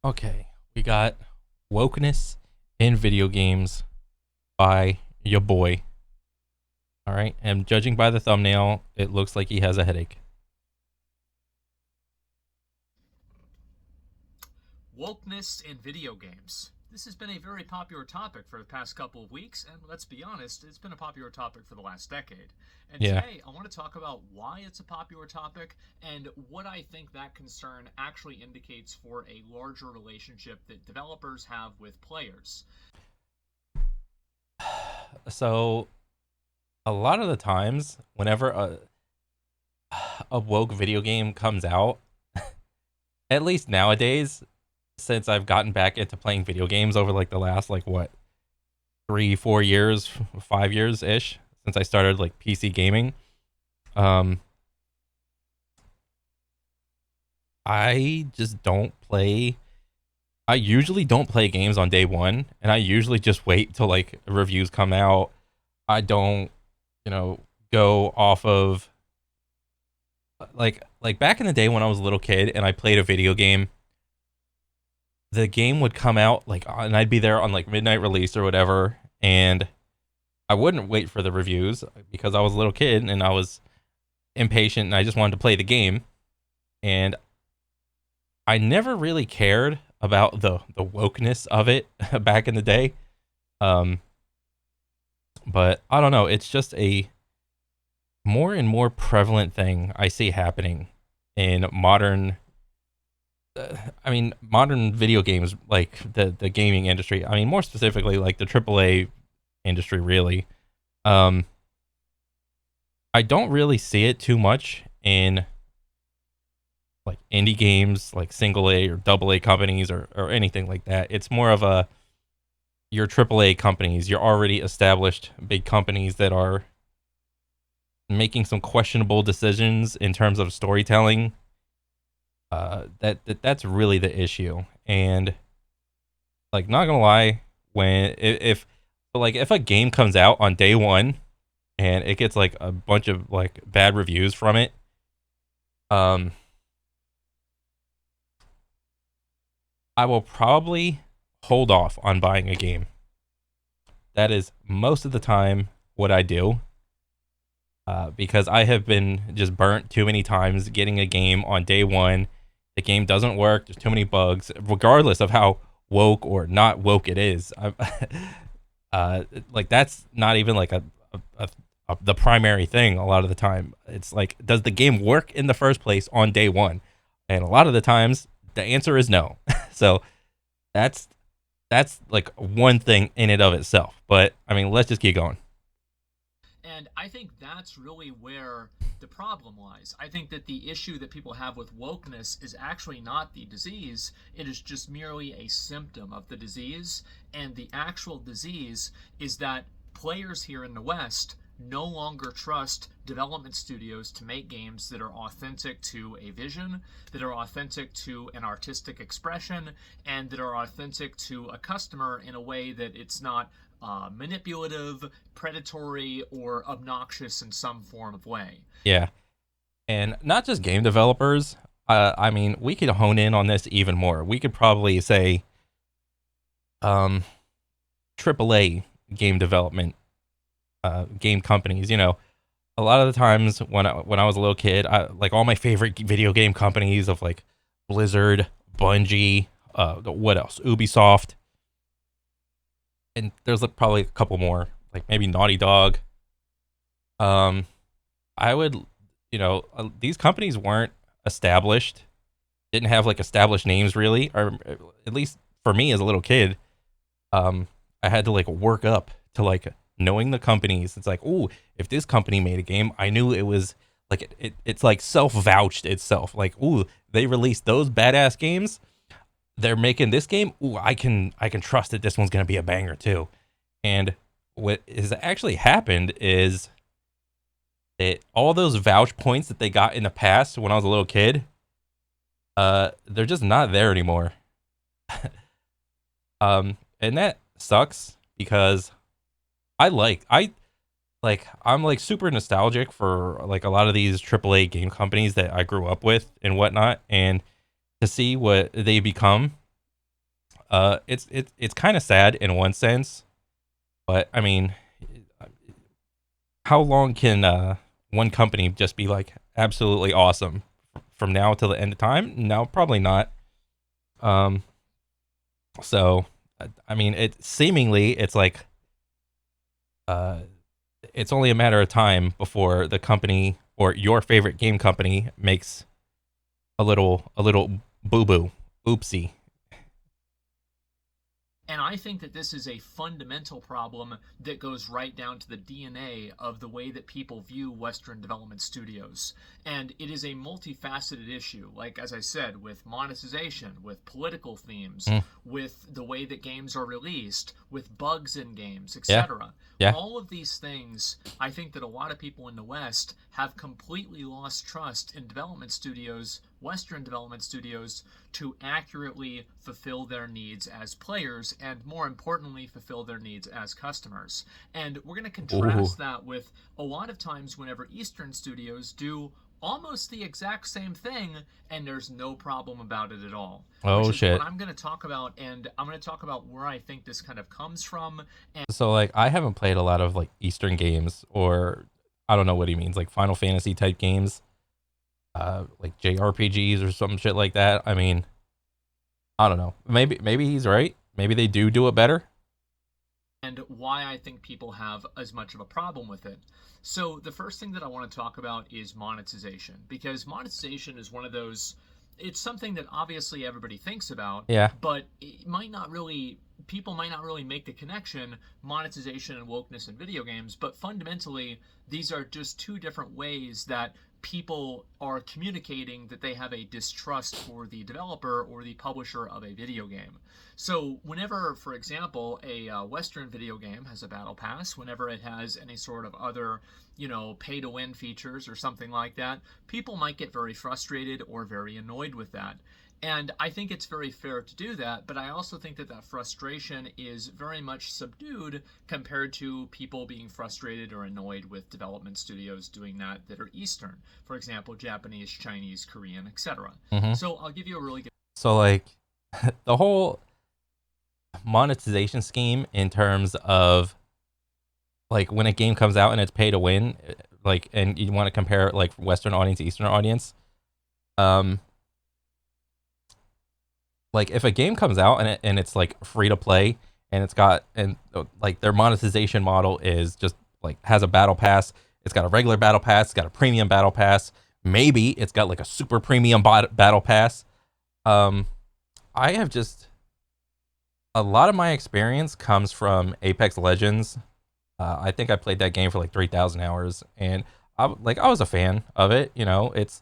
Okay, we got Wokeness in video games by your boy. All right, and judging by the thumbnail, it looks like he has a headache. Wokeness in video games. This has been a very popular topic for the past couple of weeks, and let's be honest, it's been a popular topic for the last decade. And Yeah. today, I want to talk about why it's a popular topic and what I think that concern actually indicates for a larger relationship that developers have with players. So a lot of the times, whenever a woke video game comes out, at least nowadays, since I've gotten back into playing video games over like the last like what 3, 4 years, 5 years ish since I started like PC gaming, um, I just don't play I usually don't play games on day one, and I usually just wait till like reviews come out. I don't, you know, go off of like back in the day when I was a little kid and I played a video game. The game would come out like, and I'd be there on like midnight release or whatever, and I wouldn't wait for the reviews because I was a little kid and I was impatient and I just wanted to play the game. And I never really cared about the wokeness of it back in the day. Um, but I don't know. It's just a more and more prevalent thing I see happening in modern. Modern video games, like the gaming industry. I mean, more specifically, like the AAA industry. Really, um, I don't really see it too much in like indie games, like single A or double A companies or anything like that. It's more of a your AAA companies, your already established big companies that are making some questionable decisions in terms of storytelling. That's really the issue. And like, not gonna lie, when if like if a game comes out on day one and it gets like a bunch of like bad reviews from it, um, I will probably hold off on buying a game. That is most of the time what I do. Because I have been just burnt too many times getting a game on day one. The game doesn't work. There's too many bugs, regardless of how woke or not woke it is. Like that's not even like the primary thing. A lot of the time, it's like, does the game work in the first place on day one? And a lot of the times, the answer is no. So that's that's like one thing in and of itself. But I mean, let's just keep going. And I think that's really where the problem lies. I think that the issue that people have with wokeness is actually not the disease, it is just merely a symptom of the disease. And the actual disease is that players here in the West no longer trust development studios to make games that are authentic to a vision, that are authentic to an artistic expression, and that are authentic to a customer in a way that it's not manipulative, predatory, or obnoxious in some form of way. Yeah, and not just game developers. I mean, we could hone in on this even more. We could probably say, um, AAA game development, game companies. You know, a lot of the times when I was a little kid, I like all my favorite video game companies of like Blizzard, Bungie, what else? Ubisoft, and there's like probably a couple more, like maybe Naughty Dog. Um, I would, these companies weren't established, didn't have like established names really, or at least for me as a little kid, um, I had to like work up to like knowing the companies. It's like, oh, if this company made a game, I knew it was like it's like self vouched itself. Like, ooh, they released those badass games. They're making this game. Ooh, I can trust that this one's gonna be a banger too. And what has actually happened is that all those vouch points that they got in the past when I was a little kid, they're just not there anymore. And that sucks because I'm like super nostalgic for like a lot of these AAA game companies that I grew up with and whatnot, and to see what they become. It's kind of sad in one sense, but I mean, how long can one company just be like absolutely awesome from now till the end of time? No, probably not. Um, so I mean, it seemingly it's like uh, it's only a matter of time before the company or your favorite game company makes a little boo boo, oopsie. And I think that this is a fundamental problem that goes right down to the DNA of the way that people view Western development studios. And it is a multifaceted issue, like as I said, with monetization, with political themes, Mm, with the way that games are released, with bugs in games, yeah, etc. yeah. All of these things, I think that a lot of people in the West have completely lost trust in development studios, Western development studios, to accurately fulfill their needs as players and, more importantly, fulfill their needs as customers. And we're going to Ooh. contrast that with a lot of times whenever Eastern studios do almost the exact same thing and there's no problem about it at all, which Oh is what shit. I'm going to talk about. And I'm going to talk about where I think this kind of comes from. And So like I haven't played a lot of like Eastern games or I don't know what he means, like Final Fantasy type games, like JRPGs or some shit like that. I mean, I don't know. Maybe he's right. Maybe they do it better. why I think people have as much of a problem with it. So, the first thing that I want to talk about is monetization, because monetization is one of those, it's something that obviously everybody thinks about, Yeah. but it might not really, people might not really make the connection, monetization and wokeness in video games, but fundamentally, these are just two different ways that people are communicating that they have a distrust for the developer or the publisher of a video game. So, whenever, for example, a Western video game has a battle pass, whenever it has any sort of other, pay to win features or something like that, people might get very frustrated or very annoyed with that. And I think it's very fair to do that, but I also think that that frustration is very much subdued compared to people being frustrated or annoyed with development studios doing that are Eastern. For example, Japanese, Chinese, Korean, etc. Hmm. So I'll give you a really good. So like the whole monetization scheme in terms of like when a game comes out and it's pay to win, like and you want to compare like Western audience, Eastern audience, um, like if a game comes out and it's like free to play and it's got and like their monetization model is just like has a battle pass, it's got a regular battle pass, it's got a premium battle pass, maybe it's got like a super premium battle pass. Um, I have just a lot of my experience comes from Apex Legends. I think I played that game for like 3,000 hours, and I was a fan of it. You know, it's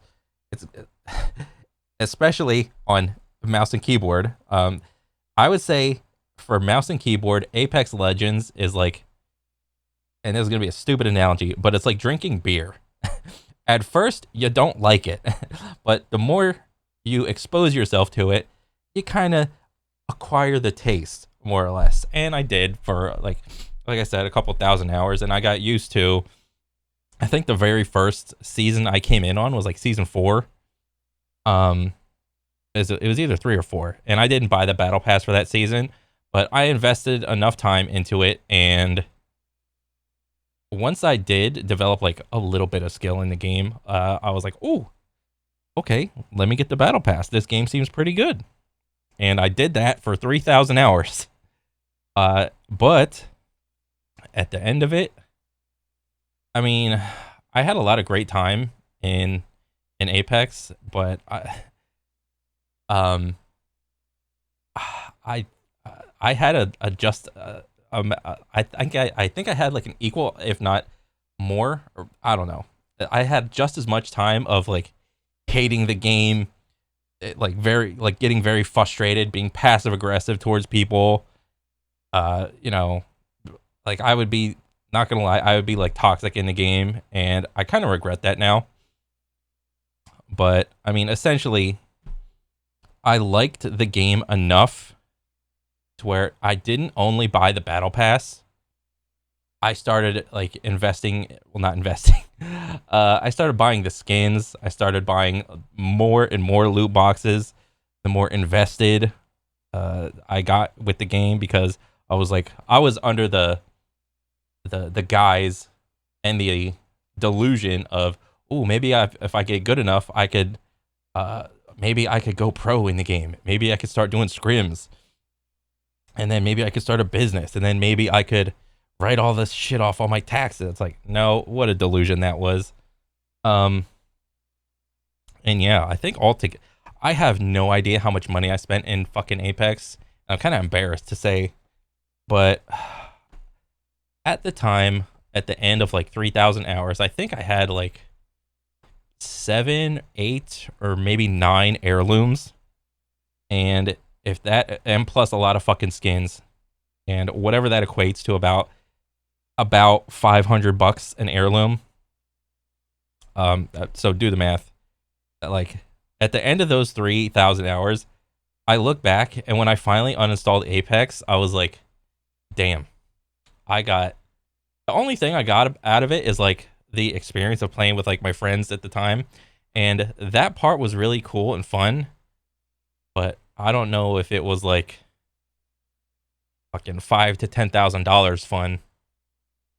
especially on mouse and keyboard. I would say for mouse and keyboard, Apex Legends is like, and this is gonna be a stupid analogy, but it's like drinking beer. At first, you don't like it, but the more you expose yourself to it, you kind of acquire the taste more or less. And I did for like I said, a couple thousand hours, and I got used to. I think the very first season I came in on was like season 4. Um, it was either 3 or 4, and I didn't buy the battle pass for that season, but I invested enough time into it, and once I did develop like a little bit of skill in the game, I was like, "Oh, okay, let me get the battle pass. This game seems pretty good," and I did that for 3,000 hours. But at the end of it, I mean, I had a lot of great time in Apex, but um, I I had a just I think I had like an equal, if not more, or I don't know. I had just as much time of like hating the game, like very like getting very frustrated, being passive aggressive towards people. You know, like I would be not gonna lie, I would be like toxic in the game, and I kind of regret that now. But I mean, essentially, I liked the game enough to where I didn't only buy the battle pass. I started like investing, well, not investing. I started buying the skins. I started buying more and more loot boxes. The more invested, I got with the game because I was under the guise and the delusion of, oh, maybe if I get good enough, I could maybe I could go pro in the game. Maybe I could start doing scrims, and then maybe I could start a business, and then maybe I could write all this shit off all my taxes. It's like, no, what a delusion that was. Um, and yeah, I think I have no idea how much money I spent in fucking Apex. I'm kind of embarrassed to say, but at the time, at the end of like 3,000 hours, I think I had like 7, 8, or maybe 9 heirlooms. And if that, and plus a lot of fucking skins, and whatever that equates to, about $500 an heirloom. So do the math. Like at the end of those 3,000 hours, I look back, and when I finally uninstalled Apex, I was like, damn, the only thing I got out of it is like the experience of playing with like my friends at the time. And that part was really cool and fun, but I don't know if it was like fucking $5,000 to $10,000 fun.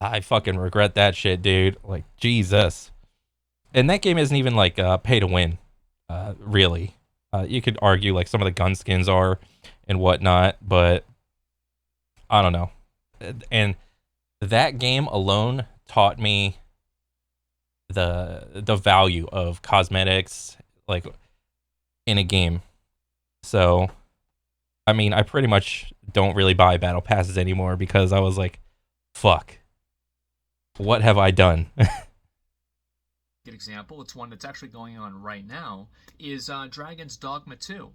I fucking regret that shit, dude. Like, Jesus. And that game isn't even like pay to win, really. You could argue like some of the gun skins are and whatnot, but I don't know. And that game alone taught me the value of cosmetics, like in a game. So, I mean, I pretty much don't really buy battle passes anymore because I was like, fuck, what have I done? Good example, it's one that's actually going on right now, is Dragon's Dogma 2.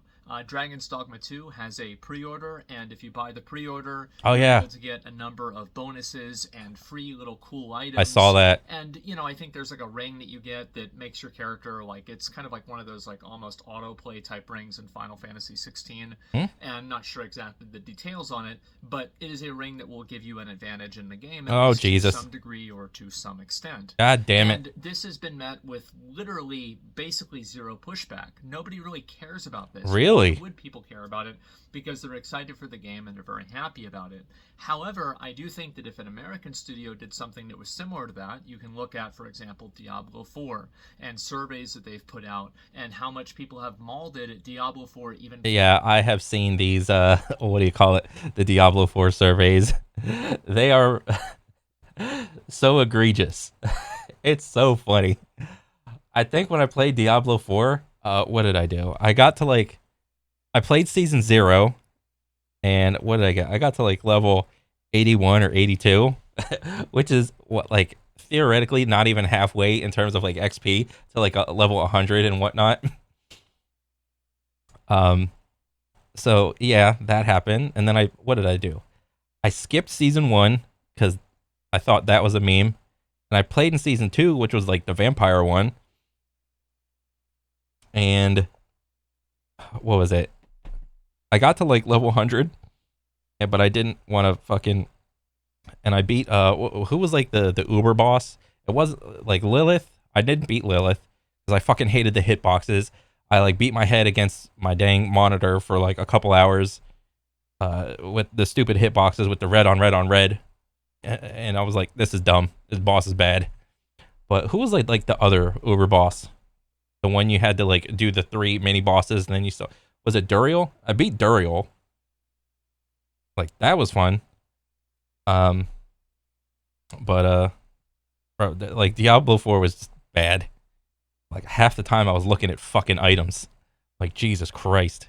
Dragon's Dogma 2 has a pre-order, and if you buy the pre-order, Oh you're yeah, able to get a number of bonuses and free little cool I saw items. that. And, I think there's like a ring that you get that makes your character, like, it's kind of like one of those, like, almost autoplay type rings in Final Fantasy 16. Hmm? And I'm not sure exactly the details on it, but it is a ring that will give you an advantage in the game, at Oh least to Jesus, some degree or to some extent. God damn it! And this has been met with literally basically zero pushback. Nobody really cares about this. Why Really? would people care about it? Because they're excited for the game and they're very happy about it. However, I do think that if an American studio did something that was similar to that, you can look at, for example, Diablo 4 and surveys that they've put out and how much people have mauled it at Diablo 4 even. Yeah, I have seen these. What do you call it? The Diablo 4 surveys. They are so egregious. It's so funny. I think when I played Diablo 4, what did I do? I played season 0, and what did I get? I got to like level 81 or 82, which is what, like, theoretically not even halfway in terms of like XP to like a level 100 and whatnot. Um, so yeah, that happened, and then what did I do? I skipped season 1 because I thought that was a meme, and I played in season 2, which was like the vampire one, and what was it? I got to like level 100, but I didn't want to fucking, and I beat who was like the Uber boss? It was like Lilith. I didn't beat Lilith because I fucking hated the hitboxes. I like beat my head against my dang monitor for like a couple hours with the stupid hitboxes with the red on red on red, and I was like, this is dumb. This boss is bad. But who was like the other Uber boss? The one you had to like do the 3 mini bosses, and then you saw, was it Duriel? I beat Duriel. Like, that was fun. Um, but bro, like Diablo 4 was just bad. Like half the time I was looking at fucking items. Like, Jesus Christ.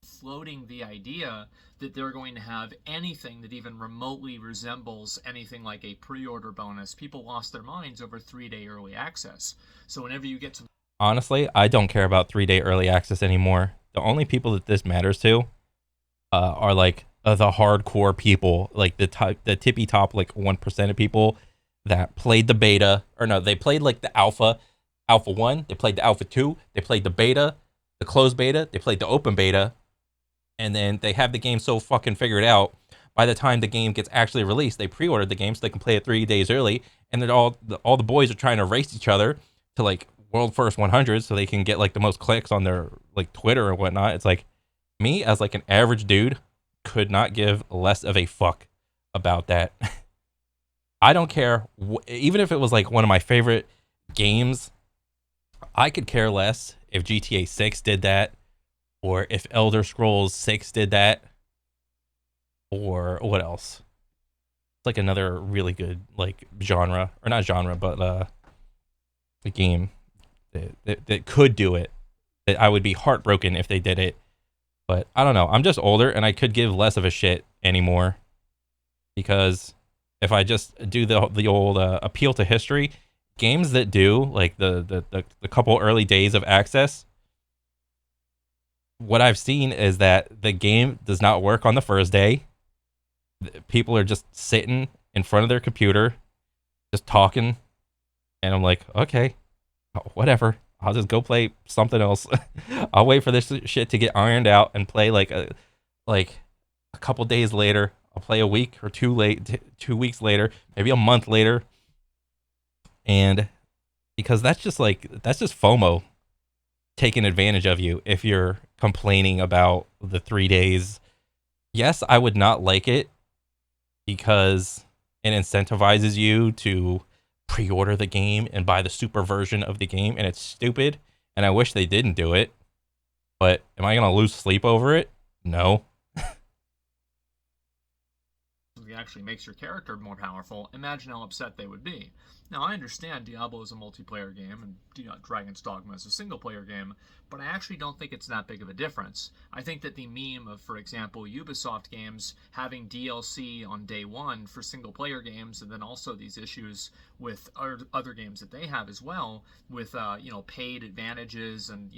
Floating the idea that they're going to have anything that even remotely resembles anything like a pre-order bonus. People lost their minds over 3-day early access. So whenever you get to, Honestly, I don't care about 3-day early access anymore. The only people that this matters to are like the hardcore people, like the tippy top, like 1% of people that played the beta, or no, they played like the alpha 1, they played the alpha 2, they played the beta, the closed beta, they played the open beta, and then they have the game so fucking figured out. By the time the game gets actually released, they pre-ordered the game so they can play it 3 days early, and then all the boys are trying to race each other to like world first 100 so they can get like the most clicks on their like Twitter or whatnot. It's like, Me as like an average dude could not give less of a fuck about that. I don't care, even if it was like one of my favorite games. I could care less if GTA 6 did that, or if Elder Scrolls 6 did that, or what else? It's like another really good like genre, or not genre, but a game that could do it. That I would be heartbroken if they did it. But I don't know. I'm just older, and I could give less of a shit anymore, because if I just do the old appeal to history, games that do like the couple early days of access, what I've seen is that the game does not work on the first day. People are just sitting in front of their computer, just talking, and I'm like, okay, whatever. I'll just go play something else. I'll wait for this shit to get ironed out and play like a couple days later. I'll play a week or 2 weeks later, maybe a month later, and because that's just FOMO taking advantage of you if you're complaining about the 3 days. Yes, I would not like it because it incentivizes you to pre-order the game and buy the super version of the game, and it's stupid, and I wish they didn't do it. But am I gonna lose sleep over it? No. Actually makes your character more powerful, imagine how upset they would be. Now, I understand Diablo is a multiplayer game and Dragon's Dogma is a single player game, but I actually don't think it's that big of a difference. I think that the meme of, for example, Ubisoft games having DLC on day one for single player games, and then also these issues with other games that they have as well, with paid advantages and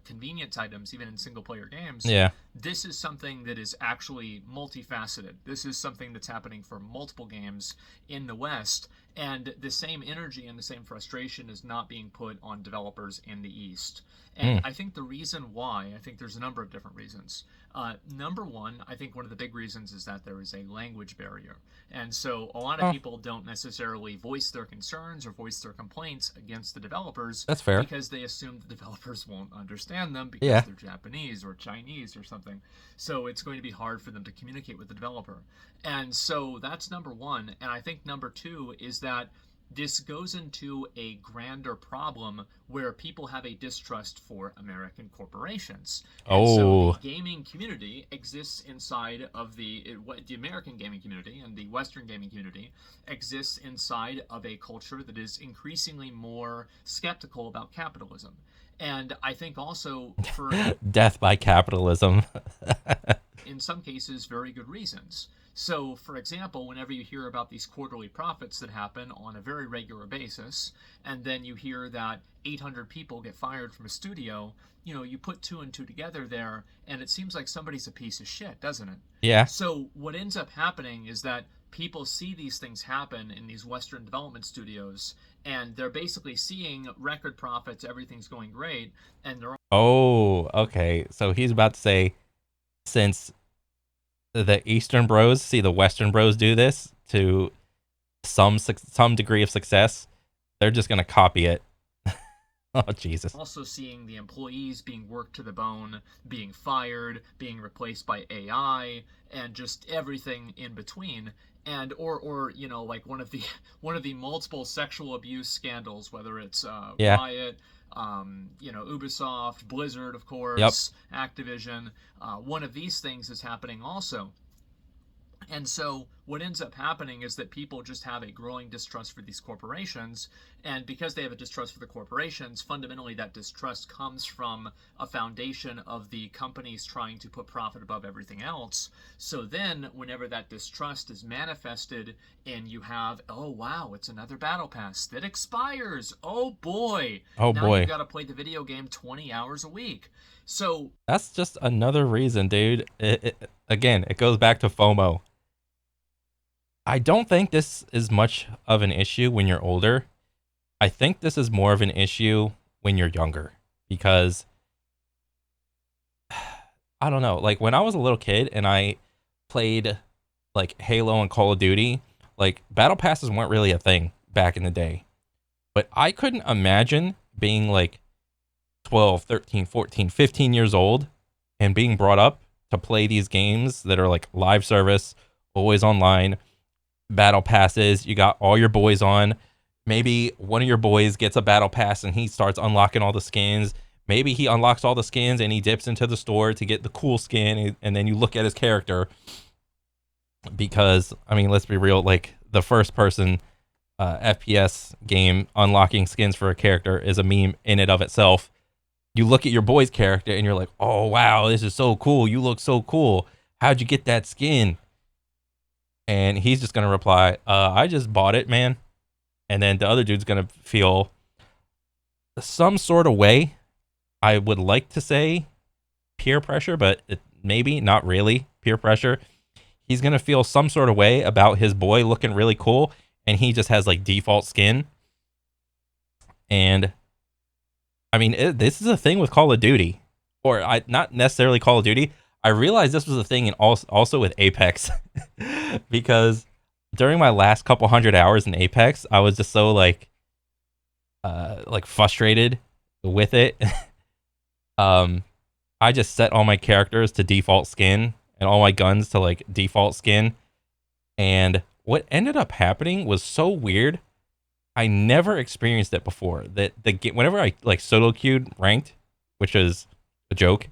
convenience items even in single player games. Yeah. This is something that is actually multifaceted. This is something that's happening for multiple games in the West, and the same energy and the same frustration is not being put on developers in the East. And Mm. I think the reason why, I think there's a number of different reasons. Number one, I think one of the big reasons is that there is a language barrier. And so a lot of Oh, people don't necessarily voice their concerns or voice their complaints against the developers that's fair. because they assume the developers won't understand them because Yeah. they're Japanese or Chinese or something. So it's going to be hard for them to communicate with the developer. And so that's number one. And I think number two is that this goes into a grander problem where people have a distrust for American corporations. And so Oh, the gaming community exists inside of the American gaming community, and the Western gaming community exists inside of a culture that is increasingly more skeptical about capitalism. And I think also for death by capitalism. in some cases, very good reasons. So, for example, whenever you hear about these quarterly profits that happen on a very regular basis, and then you hear that 800 people get fired from a studio, you put two and two together there, and it seems like somebody's a piece of shit, doesn't it? Yeah. So, what ends up happening is that people see these things happen in these Western development studios, and they're basically seeing record profits, everything's going great, and they're Oh, okay. So he's about to say, since the Eastern Bros see the Western Bros do this to some degree of success, they're just gonna copy it. Oh Jesus. also seeing the employees being worked to the bone, being fired, being replaced by AI, and just everything in between. And or like one of the multiple sexual abuse scandals, whether it's Yeah. Riot, Ubisoft, Blizzard, of Yep. course, Activision. One of these things is happening also. And so what ends up happening is that people just have a growing distrust for these corporations. And because they have a distrust for the corporations, fundamentally that distrust comes from a foundation of the companies trying to put profit above everything else. So then whenever that distrust is manifested and you have, oh wow, it's another battle pass that expires. Oh boy. Oh Now you've boy. got to play the video game 20 hours a week. So That's just another reason, dude. Again, it goes back to FOMO. I don't think this is much of an issue when you're older. I think this is more of an issue when you're younger, because I don't know. Like when I was a little kid and I played like Halo and Call of Duty, like battle passes weren't really a thing back in the day. But I couldn't imagine being like 12, 13, 14, 15 years old and being brought up to play these games that are like live service, always online, battle passes. You got all your boys on. Maybe one of your boys gets a battle pass and he starts unlocking all the skins. Maybe he unlocks all the skins and he dips into the store to get the cool skin, and then you look at his character. Because I mean, let's be real, like the first person FPS game unlocking skins for a character is a meme in and of itself. You look at your boy's character and you're like, oh wow, this is so cool. You look so cool. How'd you get that skin? And he's just gonna reply, I just bought it, man. And then the other dude's gonna feel some sort of way. I would like to say peer pressure, but maybe not really peer pressure. He's gonna feel some sort of way about his boy looking really cool, and he just has like default skin. And I mean, this is a thing with Call of Duty, or not necessarily Call of Duty. I realized this was a thing also with Apex, because during my last couple hundred hours in Apex, I was just so like frustrated with it. I just set all my characters to default skin and all my guns to like default skin, and what ended up happening was so weird. I never experienced it before. That whenever I like solo queued ranked, which is a joke,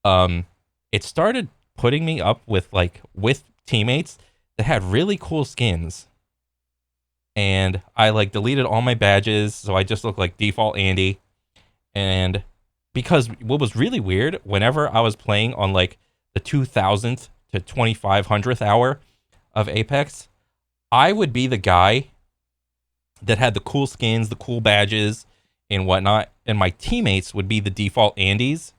it started putting me up with teammates that had really cool skins. And I like deleted all my badges, so I just looked like default Andy. And because what was really weird, whenever I was playing on like the 2000th to 2500th hour of Apex, I would be the guy that had the cool skins, the cool badges, and whatnot, and my teammates would be the default Andys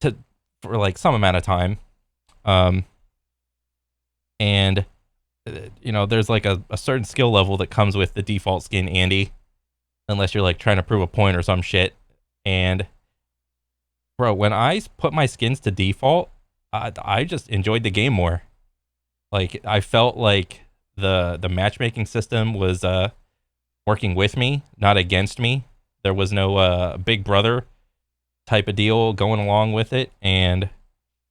for like some amount of time. And there's like a certain skill level that comes with the default skin Andy, unless you're like trying to prove a point or some shit. And bro, when I put my skins to default, I just enjoyed the game more. Like I felt like the matchmaking system was working with me, not against me. There was no Big Brother type of deal going along with it. And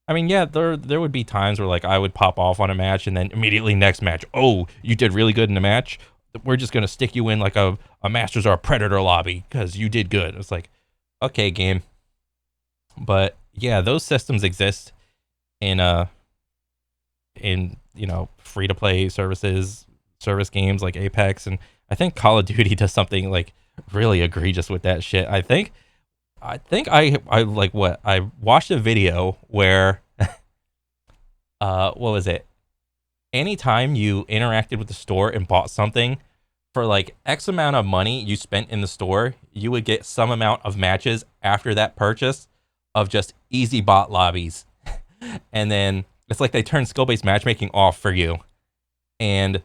I mean, yeah, there would be times where like I would pop off on a match and then immediately next match, oh, you did really good in the match. We're just gonna stick you in like a Masters or a Predator lobby because you did good. It's like, okay, game. But yeah, those systems exist in free to play service games like Apex, and I think Call of Duty does something like really egregious with that shit. I think I like what I watched a video where what was it? Anytime you interacted with the store and bought something for like X amount of money you spent in the store, you would get some amount of matches after that purchase of just easy bot lobbies. And then it's like they turn skill-based matchmaking off for you. And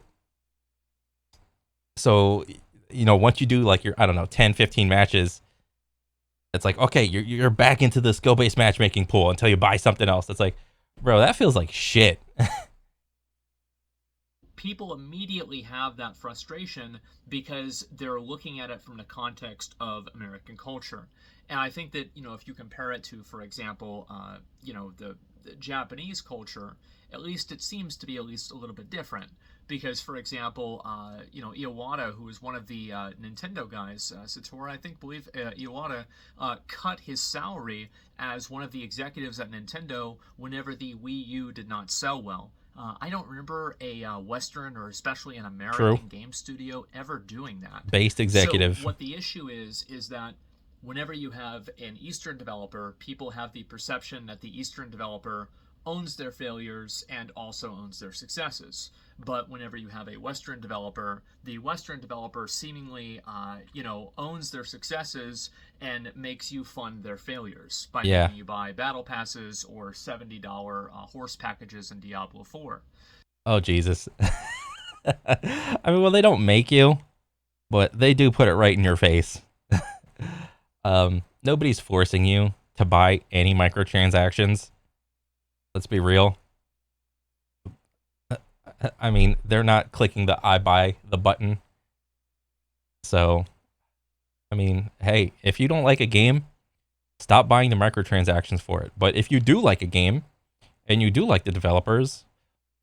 so, once you do like your, I don't know, 10, 15 matches, it's like, okay, you're back into the skill-based matchmaking pool until you buy something else. It's like, bro, that feels like shit. People immediately have that frustration because they're looking at it from the context of American culture. And I think that, if you compare it to, for example, the Japanese culture, at least it seems to be at least a little bit different. Because, for example, Iwata, who was one of the Nintendo guys, Satoru, I believe Iwata cut his salary as one of the executives at Nintendo whenever the Wii U did not sell well. I don't remember a Western or especially an American game studio ever doing that. Based executive. So what the issue is that whenever you have an Eastern developer, people have the perception that the Eastern developer owns their failures and also owns their successes. But whenever you have a Western developer, the Western developer seemingly, owns their successes and makes you fund their failures by making you buy battle passes or $70 horse packages in Diablo 4. Oh, Jesus. I mean, well, they don't make you, but they do put it right in your face. Nobody's forcing you to buy any microtransactions. Let's be real. I mean, they're not clicking the I buy the button. So, I mean, hey, if you don't like a game, Stop buying the microtransactions for it. But if you do like a game and you do like the developers,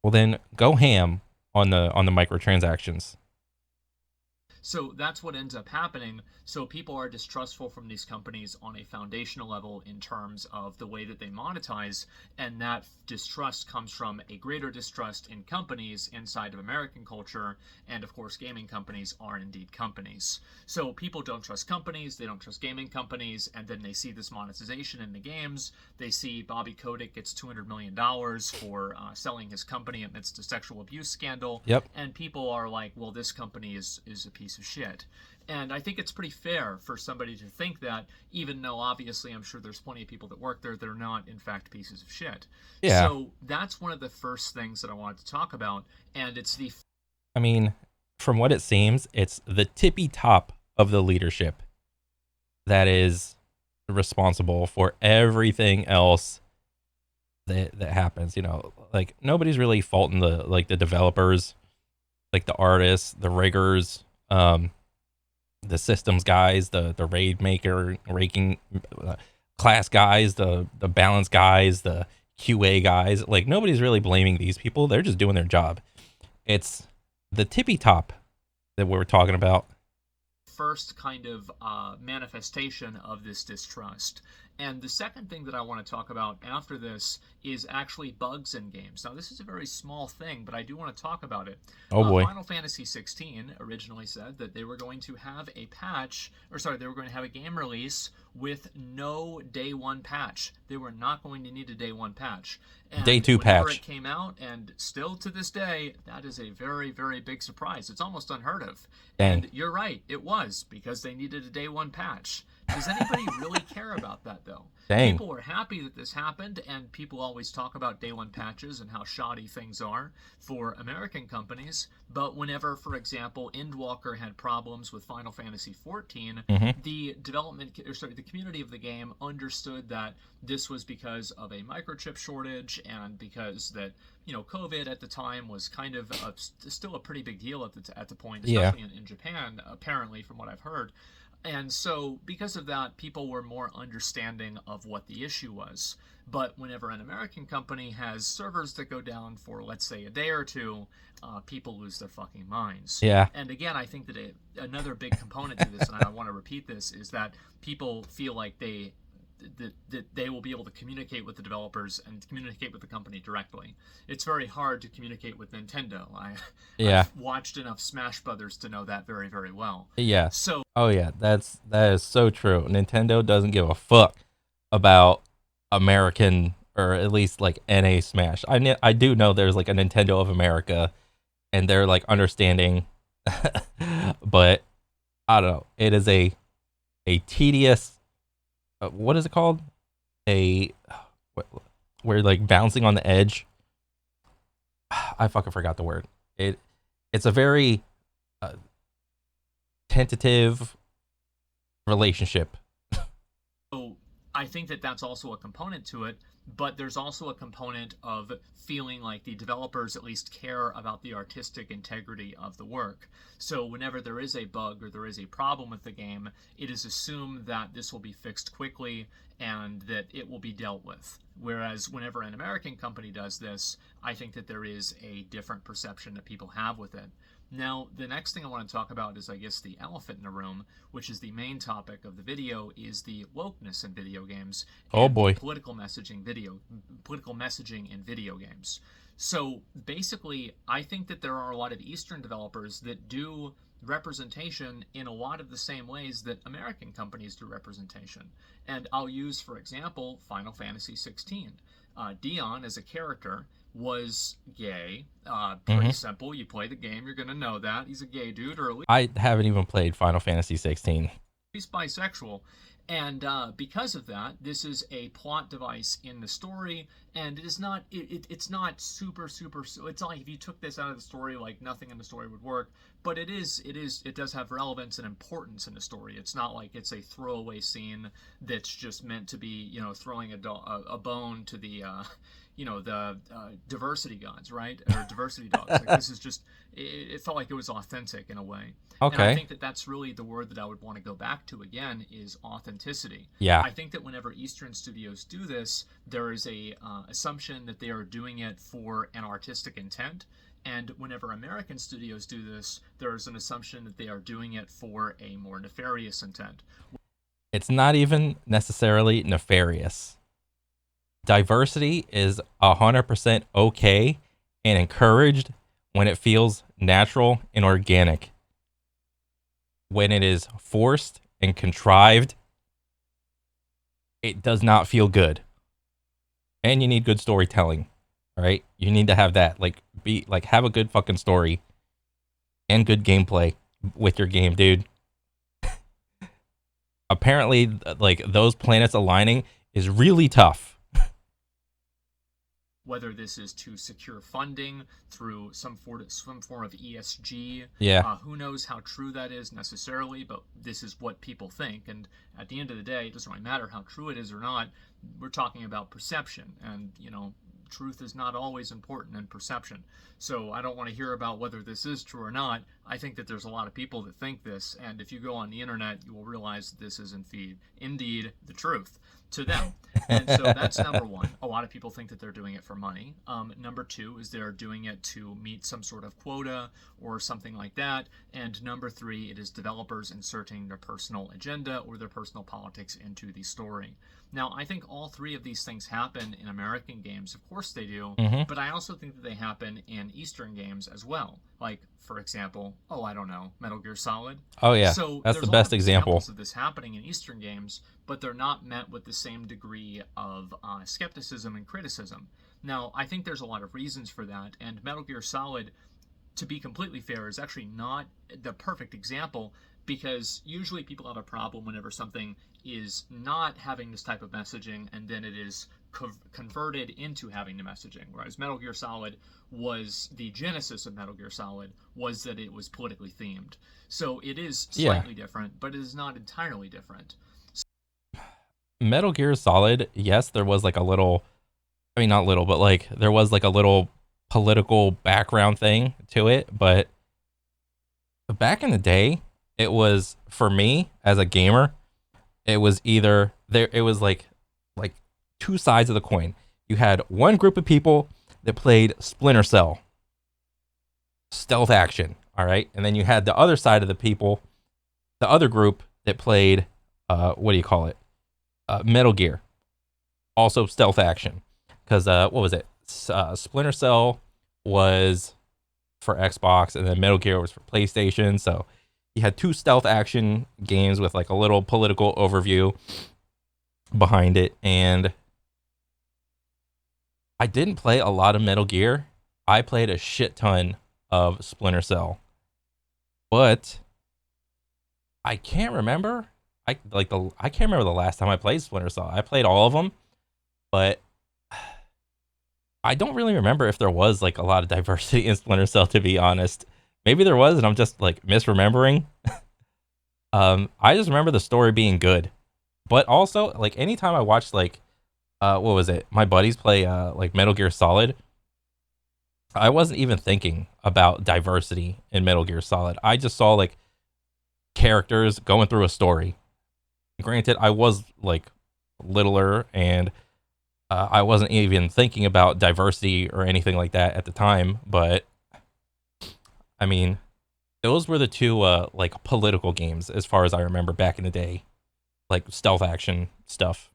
well then go ham on the microtransactions. So that's what ends up happening. So people are distrustful from these companies on a foundational level in terms of the way that they monetize, and that distrust comes from a greater distrust in companies inside of American culture, and of course gaming companies are indeed companies. So people don't trust companies, they don't trust gaming companies, and then they see this monetization in the games. They see Bobby Kotick gets $200 million for selling his company amidst a sexual abuse scandal, Yep. and people are like, well, this company is a piece of shit. And I think it's pretty fair for somebody to think that, even though obviously I'm sure there's plenty of people that work there that are not, in fact, pieces of shit. Yeah. So that's one of the first things that I wanted to talk about. And it's the I mean, from what it seems, it's the tippy top of the leadership that is responsible for everything else that happens. You know, like nobody's really faulting the developers, like the artists, the riggers, the systems guys, the raid maker, raking class guys, the balance guys, the QA guys. Like nobody's really blaming these people. They're just doing their job. It's the tippy top that we're talking about. first kind of manifestation of this distrust. And the second thing that I want to talk about after this is actually bugs in games. Now, this is a very small thing, but I do want to talk about it. Oh boy. Final Fantasy 16 originally said that they were going to have a patch, or sorry, they were going to have a game release with no day one patch. They were not going to need a day one patch. And Day two whenever patch. it came out, and still to this day, that is a very, very big surprise. It's almost unheard of. Dang. And you're right, it was because they needed a day one patch. Does anybody really care about that, though? Dang. People were happy that this happened, and people always talk about day one patches and how shoddy things are for American companies. But whenever, for example, Endwalker had problems with Final Fantasy XIV, the the community of the game understood that this was because of a microchip shortage and because that COVID at the time was kind of still a pretty big deal at the point, especially in Japan, apparently, from what I've heard. And so, because of that, people were more understanding of what the issue was. But whenever an American company has servers that go down for, let's say, a day or two, people lose their fucking minds. Yeah. And again, I think that another big component to this, and I want to repeat this, is that people feel like that they will be able to communicate with the developers and communicate with the company directly. It's very hard to communicate with Nintendo. I've watched enough Smash Brothers to know that very, very well. Yeah. So Oh yeah, that is so true. Nintendo doesn't give a fuck about American, or at least like NA Smash. I do know there's like a Nintendo of America, and they're like understanding, but I don't know. It is a tedious. What is it called? A we're like bouncing on the edge. I fucking forgot the word. It's a very tentative relationship. So I think that that's also a component to it, but there's also a component of feeling like the developers at least care about the artistic integrity of the work. So whenever there is a bug or there is a problem with the game, it is assumed that this will be fixed quickly and that it will be dealt with. Whereas whenever an American company does this, I think that there is a different perception that people have with it. Now, the next thing I want to talk about is, I guess, the elephant in the room, which is the main topic of the video, is the wokeness in video games. Oh And boy. political messaging in video games. So basically, I think that there are a lot of Eastern developers that do representation in a lot of the same ways that American companies do representation. And I'll use, for example, Final Fantasy 16. Dion, as a character, was gay. Pretty simple. You play the game, you're going to know that. He's a gay dude, or at I haven't even played Final Fantasy 16. least bisexual. And because of that, this is a plot device in the story, and it is not. It's not super. It's not like if you took this out of the story, like nothing in the story would work. but it does have relevance and importance in the story. It's not like it's a throwaway scene that's just meant to be, throwing a bone to the the diversity gods, right? Or diversity dogs. Like, this is just, it felt like it was authentic in a way. And I Okay. think that that's really the word that I would want to go back to again, is authenticity. Yeah. I think that whenever Eastern studios do this, there is a assumption that they are doing it for an artistic intent. And whenever American studios do this, there is an assumption that they are doing it for a more nefarious intent. It's not even necessarily nefarious. Diversity is 100% okay and encouraged when it feels natural and organic. When it is forced and contrived, it does not feel good. And you need good storytelling, right? You need to have that. Like, be like, have a good fucking story and good gameplay with your game, dude. Apparently, like, those planets aligning is really tough. Whether this is to secure funding through some form of ESG. Yeah. Who knows how true that is necessarily, but this is what people think. And at the end of the day, it doesn't really matter how true it is or not. We're talking about perception, and truth is not always important in perception. So I don't want to hear about whether this is true or not. I think that there's a lot of people that think this, and if you go on the internet, you will realize that this is indeed the truth to them. And so that's number one. A lot of people think that they're doing it for money. Number two is they're doing it to meet some sort of quota or something like that. And number three, it is developers inserting their personal agenda or their personal politics into the story. Now, I think all three of these things happen in American games. Of course they do. Mm-hmm. But I also think that they happen in Eastern games as well. Like, for example, I don't know, Metal Gear Solid. Oh yeah, So that's there's the a lot best of example. examples of this happening in Eastern games, but they're not met with the same degree of skepticism and criticism. Now, I think there's a lot of reasons for that, and Metal Gear Solid, to be completely fair, is actually not the perfect example, because usually people have a problem whenever something is not having this type of messaging and then it is converted into having the messaging. Whereas Metal Gear Solid was, the genesis of Metal Gear Solid was that it was politically themed. So it is Yeah. slightly different, but it is not entirely different. Metal Gear Solid, yes, there was like a little, I mean, not little, but like there was like a little political background thing to it. But back in the day, it was, for me as a gamer, it was either there, it was like two sides of the coin. You had one group of people that played Splinter Cell, stealth action, all right? And then you had the other side of the people, the other group that played, what do you call it? Metal Gear, also stealth action. Because what was it? Splinter Cell was for Xbox, and then Metal Gear was for PlayStation. So you had two stealth action games with like a little political overview behind it. And I didn't play a lot of Metal Gear. I played a shit ton of Splinter Cell, but I can't remember. I can't remember the last time I played Splinter Cell. I played all of them, but I don't really remember if there was like a lot of diversity in Splinter Cell, to be honest. Maybe there was, and I'm just like misremembering. I just remember the story being good, but also like anytime I watched like, what was it? My buddies play like Metal Gear Solid. I wasn't even thinking about diversity in Metal Gear Solid. I just saw like characters going through a story. Granted, I was like littler and I wasn't even thinking about diversity or anything like that at the time, but I mean, those were the two like political games as far as I remember back in the day, like stealth action stuff.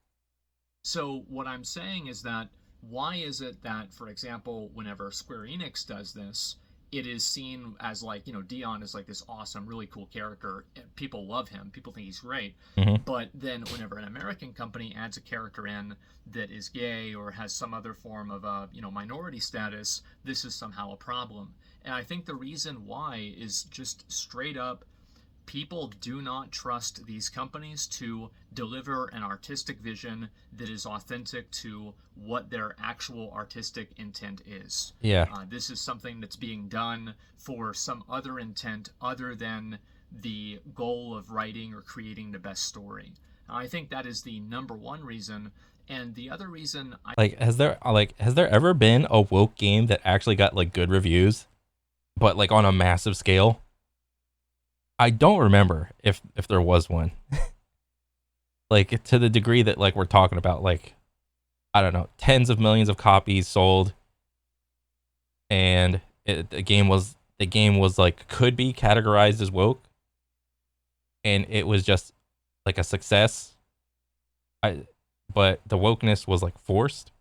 So what I'm saying is that, why is it that, for example, whenever Square Enix does this, it is seen as like, Dion is like this awesome, really cool character. People love him. People think he's great. Mm-hmm. But then whenever an American company adds a character in that is gay or has some other form of minority status, this is somehow a problem. And I think the reason why is just straight up, people do not trust these companies to deliver an artistic vision that is authentic to what their actual artistic intent is. Yeah. This is something that's being done for some other intent other than the goal of writing or creating the best story. I think that is the number one reason. And the other reason I Has there ever been a woke game that actually got like good reviews, but like on a massive scale? I don't remember if there was one. Like to the degree that like we're talking about, like I don't know, tens of millions of copies sold, and the game was like could be categorized as woke, and it was just like a success. I but the wokeness was like forced.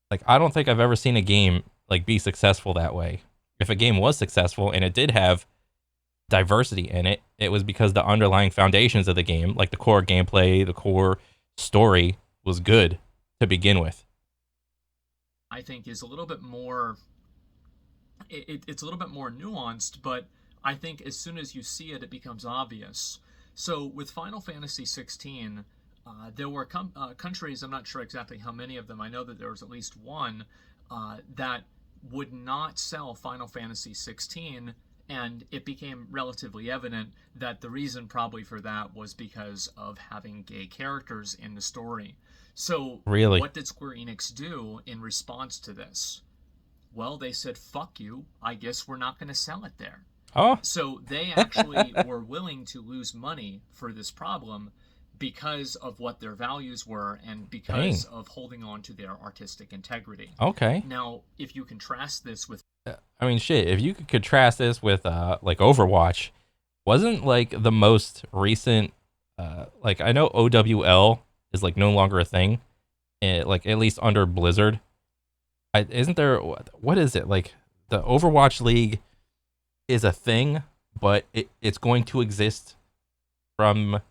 Like I don't think I've ever seen a game like be successful that way. If a game was successful and it did have diversity in it, it was because the underlying foundations of the game, like the core gameplay, the core story, was good to begin with. think is a little bit more it's a little bit more nuanced, but I think as soon as you see it, it becomes obvious. So with Final Fantasy 16, there were countries, I'm not sure exactly how many of them, I know that there was at least one, that would not sell Final Fantasy 16, and it became relatively evident that the reason probably for that was because of having gay characters in the story. So, Really? what did Square Enix do in response to this? Well, they said, fuck you, I guess we're not going to sell it there. Oh, So they actually were willing to lose money for this problem because of what their values were and dang. because of holding on to their artistic integrity. Okay. Now, if you contrast this with I mean, shit. If you could contrast this with like Overwatch, wasn't like the most recent like I know OWL is like no longer a thing, like at least under Blizzard. Isn't there what is it like the Overwatch League is a thing, but it's going to exist from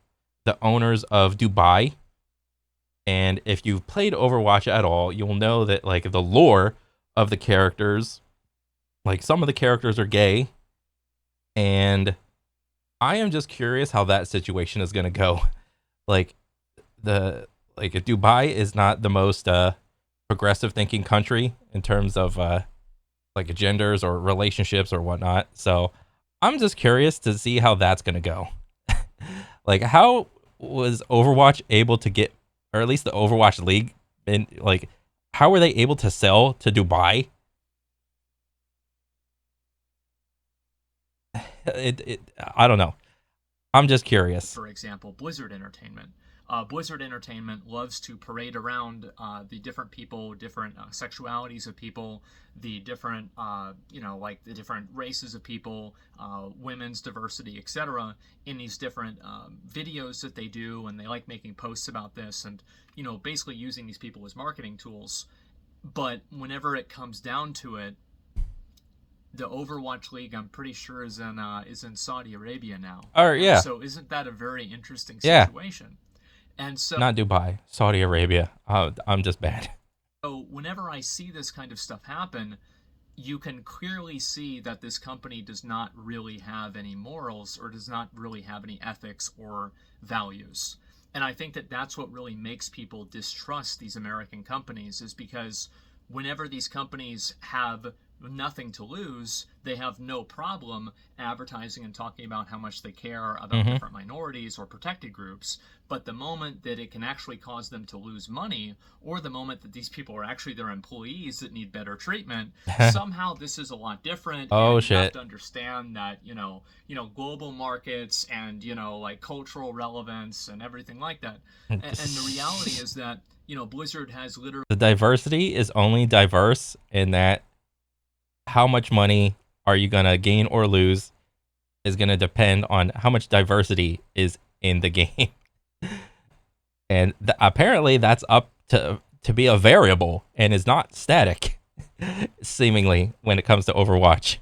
the owners of Dubai. And if you've played Overwatch at all, you'll know that like the lore of the characters, like some of the characters are gay, and I am just curious how that situation is going to go. Like the like Dubai is not the most progressive thinking country in terms of like genders or relationships or whatnot. So I'm just curious to see how that's going to go. Like how was Overwatch able to get, or at least the Overwatch League, and like how were they able to sell to Dubai? It I don't know. I'm just curious. for example, Blizzard Entertainment. Blizzard Entertainment loves to parade around the different people, different sexualities of people, the different, like the different races of people, women's diversity, etc., in these different videos that they do, and they like making posts about this, and basically using these people as marketing tools. But whenever it comes down to it, the Overwatch League, I'm pretty sure, is in Saudi Arabia now, Or and yeah, so isn't that a very interesting yeah, situation? And so, not Dubai, Saudi Arabia. I'm just bad. whenever I see this kind of stuff happen, you can clearly see that this company does not really have any morals or does not really have any ethics or values. And I think that that's what really makes people distrust these American companies, is because whenever these companies have nothing to lose, they have no problem advertising and talking about how much they care about Hmm. different minorities or protected groups. But the moment that it can actually cause them to lose money, or the moment that these people are actually their employees that need better treatment, somehow this is a lot different. Oh And you have shit. to understand that global markets and like cultural relevance and everything like that. And the reality is that Blizzard has literally The diversity is only diverse in that how much money are you gonna gain or lose is gonna depend on how much diversity is in the game, and apparently that's up to be a variable and is not static, seemingly when it comes to Overwatch.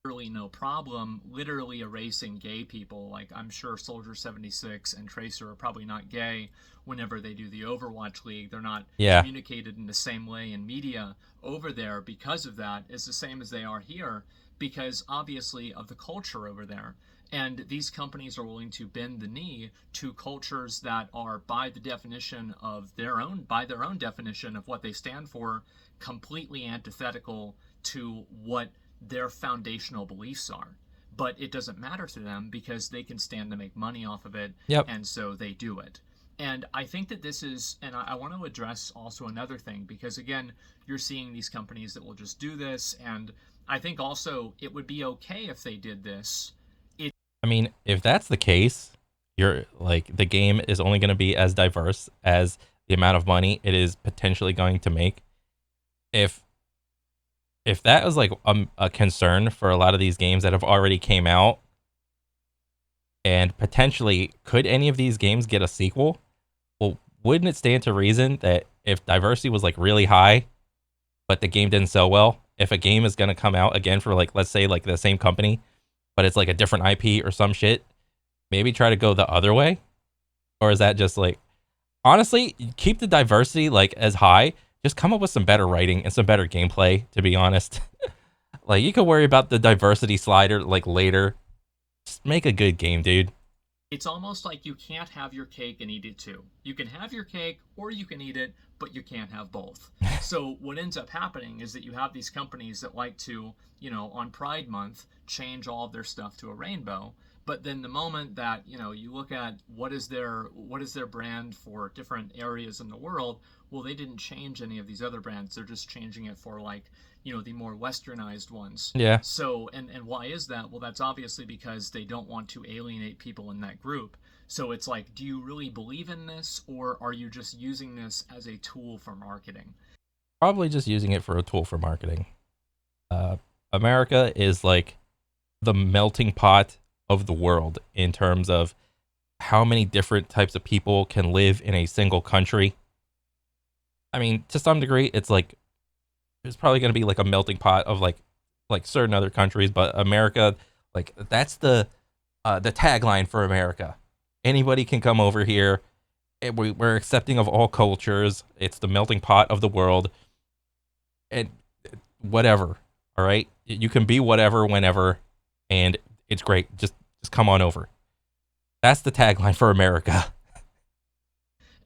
no problem literally erasing gay people. Like, I'm sure Soldier 76 and Tracer are probably not gay whenever they do the Overwatch League. They're not Yeah. communicated in the same way in media over there because of that, is the same as they are here, because obviously of the culture over there. And these companies are willing to bend the knee to cultures that are, by the definition of their own, by their own definition of what they stand for, completely antithetical to what their foundational beliefs are. But it doesn't matter to them because they can stand to make money off of it, Yep. and so they do it. And I think that this is, and I want to address also another thing, because again, you're seeing these companies that will just do this. And I think also it would be okay if they did this. I mean, if that's the case, you're like the game is only going to be as diverse as the amount of money it is potentially going to make. If if that was like a concern for a lot of these games that have already came out, and potentially could any of these games get a sequel? Well, wouldn't it stand to reason that if diversity was like really high, but the game didn't sell well, if a game is going to come out again for like let's say like the same company, but it's like a different IP or some shit, maybe try to go the other way? Or is that just like honestly, keep the diversity like as high, just come up with some better writing and some better gameplay, to be honest. Like you can worry about the diversity slider like later. Just make a good game, dude. It's almost like you can't have your cake and eat it too. You can have your cake or you can eat it, but you can't have both. So what ends up happening is that you have these companies that like to, on Pride Month, change all of their stuff to a rainbow. But then the moment that, you look at what is their brand for different areas in the world, well, they didn't change any of these other brands. They're just changing it for like, the more westernized ones. Yeah. So, and why is that? Well, that's obviously because they don't want to alienate people in that group. So it's like, do you really believe in this, or are you just using this as a tool for marketing? Probably just using it for a tool for marketing. Uh, America is like the melting pot of the world in terms of how many different types of people can live in a single country. I mean, to some degree, it's like there's probably going to be like a melting pot of like certain other countries, but America, like that's the tagline for America. Anybody can come over here. We're accepting of all cultures. It's the melting pot of the world, and whatever. All right, you can be whatever, whenever, and it's great. Just come on over. That's the tagline for America.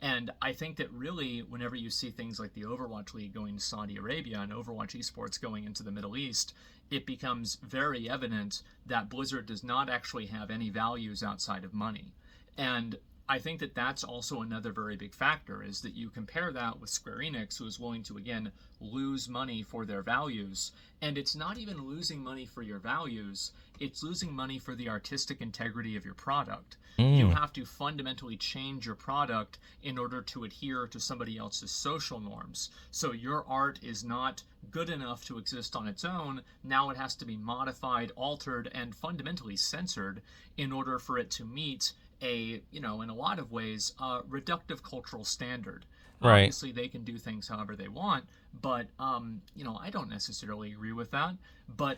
And I think that really, whenever you see things like the Overwatch League going to Saudi Arabia and Overwatch esports going into the Middle East, it becomes very evident that Blizzard does not actually have any values outside of money. And I think that that's also another very big factor, is that you compare that with Square Enix, who is willing to, again, lose money for their values. And it's not even losing money for your values, it's losing money for the artistic integrity of your product. You Mm, have to fundamentally change your product in order to adhere to somebody else's social norms. So your art is not good enough to exist on its own. Now it has to be modified, altered, and fundamentally censored in order for it to meet in a lot of ways, reductive cultural standard. right. Obviously, they can do things however they want, but I don't necessarily agree with that. But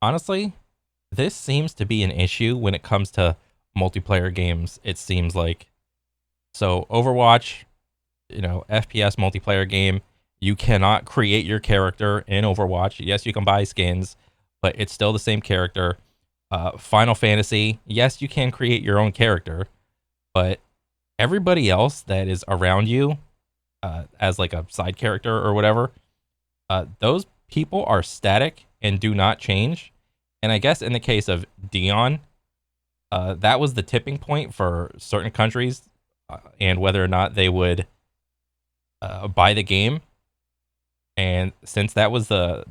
Honestly, this seems to be an issue when it comes to multiplayer games. It seems like so Overwatch, FPS multiplayer game. You cannot create your character in Overwatch. Yes, you can buy skins, but it's still the same character. Final Fantasy, yes, you can create your own character, but everybody else that is around you, as like a side character or whatever, those people are static and do not change. And I guess in the case of Dion, that was the tipping point for certain countries, and whether or not they would buy the game. And since that was the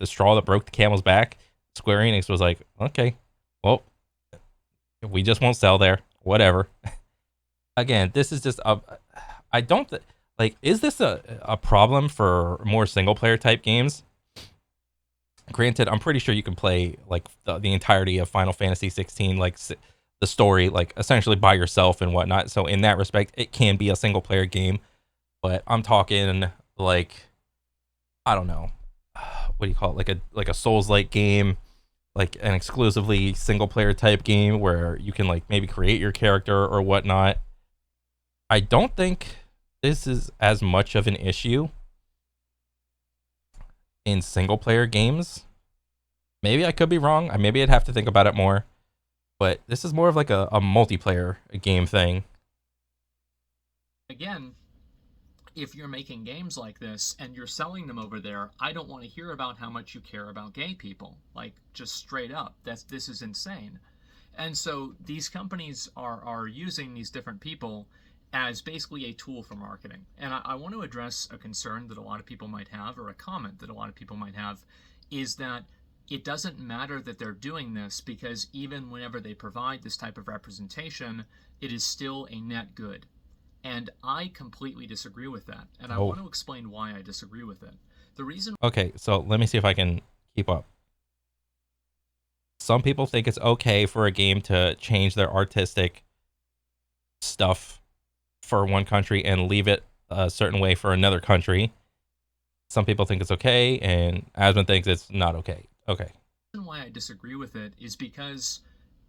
straw that broke the camel's back, Square Enix was like, okay, well, we just won't sell there. Whatever. Again, this is just a. I don't like. Is this a problem for more single player type games? Granted, I'm pretty sure you can play like the entirety of Final Fantasy 16, like the story, like essentially by yourself and whatnot. So in that respect, it can be a single player game. But I'm talking like I don't know, what do you call it? Like a Souls like game, like an exclusively single player type game where you can like maybe create your character or whatnot. I don't think this is as much of an issue in single player games. Maybe I could be wrong. Maybe I'd have to think about it more. But this is more of like a multiplayer game thing. Again, if you're making games like this and you're selling them over there, I don't want to hear about how much you care about gay people. Like, just straight up. This is insane. And so these companies are using these different people as basically a tool for marketing. And I want to address a concern that a lot of people might have, or a comment that a lot of people might have, is that it doesn't matter that they're doing this because even whenever they provide this type of representation, it is still a net good. And I completely disagree with that. And I Oh, want to explain why I disagree with it. The reason okay. So let me see if I can keep up. Some people think it's okay for a game to change their artistic stuff for one country and leave it a certain way for another country. Some people think it's okay, and Asmund thinks it's not okay. Okay. why I disagree with it is because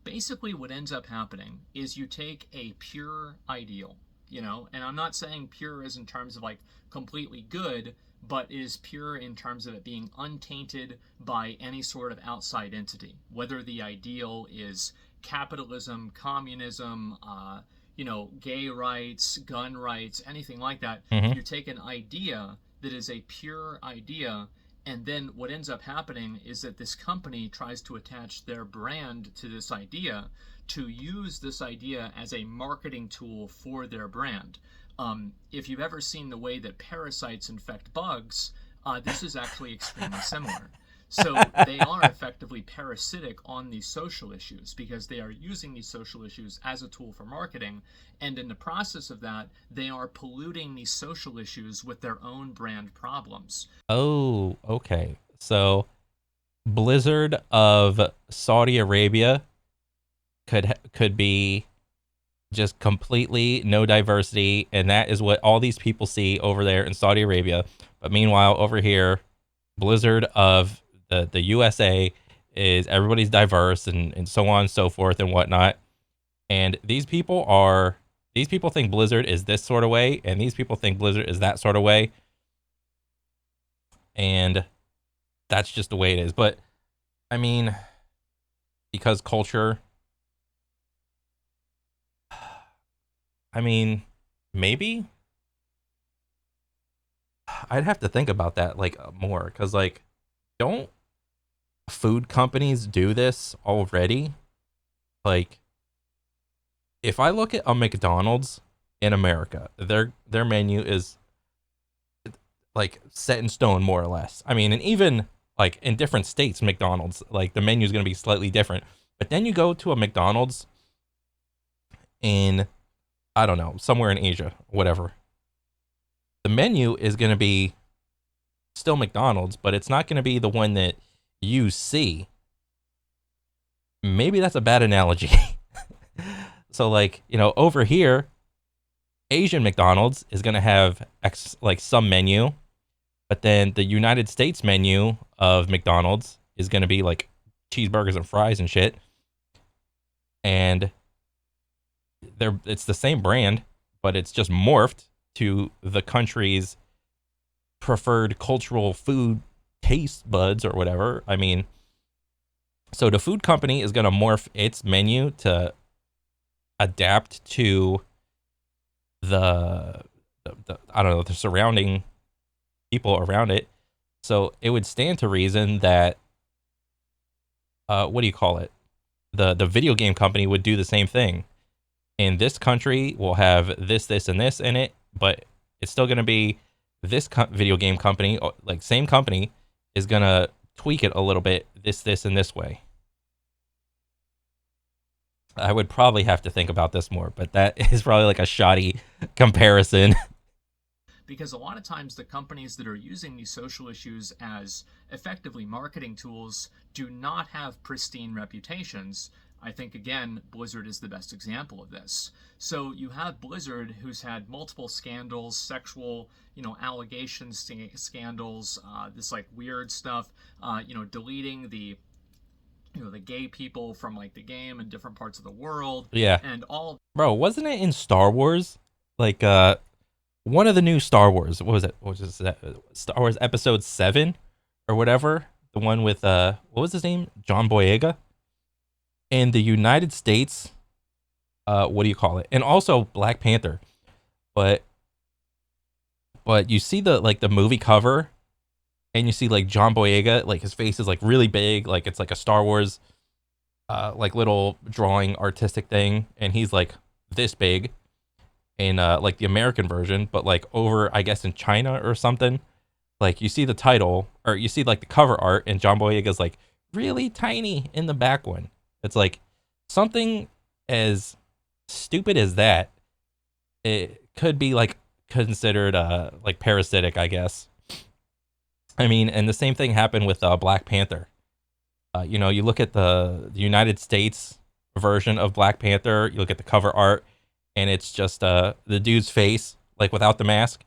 basically what ends up happening is you take a pure ideal, and I'm not saying pure is in terms of like completely good, but is pure in terms of it being untainted by any sort of outside entity, whether the ideal is capitalism, communism, gay rights, gun rights, anything like that. Mm-hmm. You take an idea that is a pure idea, and then what ends up happening is that this company tries to attach their brand to this idea, to use this idea as a marketing tool for their brand. If you've ever seen the way that parasites infect bugs, this is actually extremely similar. So they are effectively parasitic on these social issues because they are using these social issues as a tool for marketing. And in the process of that, they are polluting these social issues with their own brand problems. Oh, okay. So Blizzard of Saudi Arabia could be just completely no diversity, and that is what all these people see over there in Saudi Arabia. But meanwhile, over here, Blizzard of the USA is everybody's diverse and so on and so forth and whatnot. And these people think Blizzard is this sort of way, and these people think Blizzard is that sort of way, and that's just the way it is. But I mean, because culture, I mean, maybe I'd have to think about that like more, because like, don't food companies do this already? Like, if I look at a McDonald's in America, their menu is like set in stone more or less. I mean, and even like in different states, McDonald's, like the menu is going to be slightly different. But then you go to a McDonald's in, I don't know, somewhere in Asia, whatever. The menu is going to be still McDonald's, but it's not going to be the one that you see. Maybe that's a bad analogy. So like, over here, Asian McDonald's is going to have like some menu, but then the United States menu of McDonald's is going to be like cheeseburgers and fries and shit. And it's the same brand, but it's just morphed to the country's preferred cultural food taste buds or whatever. I mean, so the food company is going to morph its menu to adapt to the I don't know, the surrounding people around it. So it would stand to reason that what do you call it? The video game company would do the same thing. In this country, we'll have this, and this in it, but it's still going to be this video game company, like same company, is going to tweak it a little bit, this, and this way. I would probably have to think about this more, but that is probably like a shoddy comparison. Because a lot of times the companies that are using these social issues as effectively marketing tools do not have pristine reputations. I think, again, Blizzard is the best example of this. So you have Blizzard, who's had multiple scandals, sexual, allegations, scandals, this like weird stuff, deleting the gay people from like the game in different parts of the world, Yeah. and all. Bro, wasn't it in Star Wars? Like one of the new Star Wars, what was it? What was that? Star Wars episode 7 or whatever? The one with what was his name? John Boyega? in the United States, what do you call it? And also Black Panther. But you see the like the movie cover, and you see like John Boyega, like his face is like really big, like it's like a Star Wars like little drawing artistic thing, and he's like this big in like the American version, but like over I guess in China or something. Like you see the title or you see like the cover art, and John Boyega's like really tiny in the back one. It's like something as stupid as that. It could be like considered like parasitic, I guess. I mean, and the same thing happened with Black Panther. You know, you look at the United States version of Black Panther, you look at the cover art, and it's just the dude's face, like without the mask.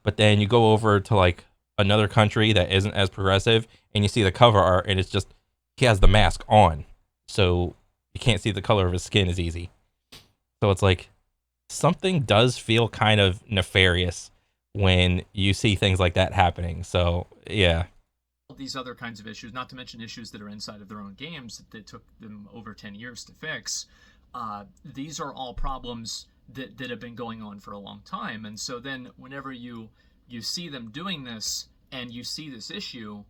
But then you go over to like another country that isn't as progressive, and you see the cover art, and it's just he has the mask on, so you can't see the color of his skin as easy. So it's like something does feel kind of nefarious when you see things like that happening. So yeah, These other kinds of issues, not to mention issues that are inside of their own games that took them over 10 years to fix, these are all problems that have been going on for a long time. And so then whenever you see them doing this and you see this issue,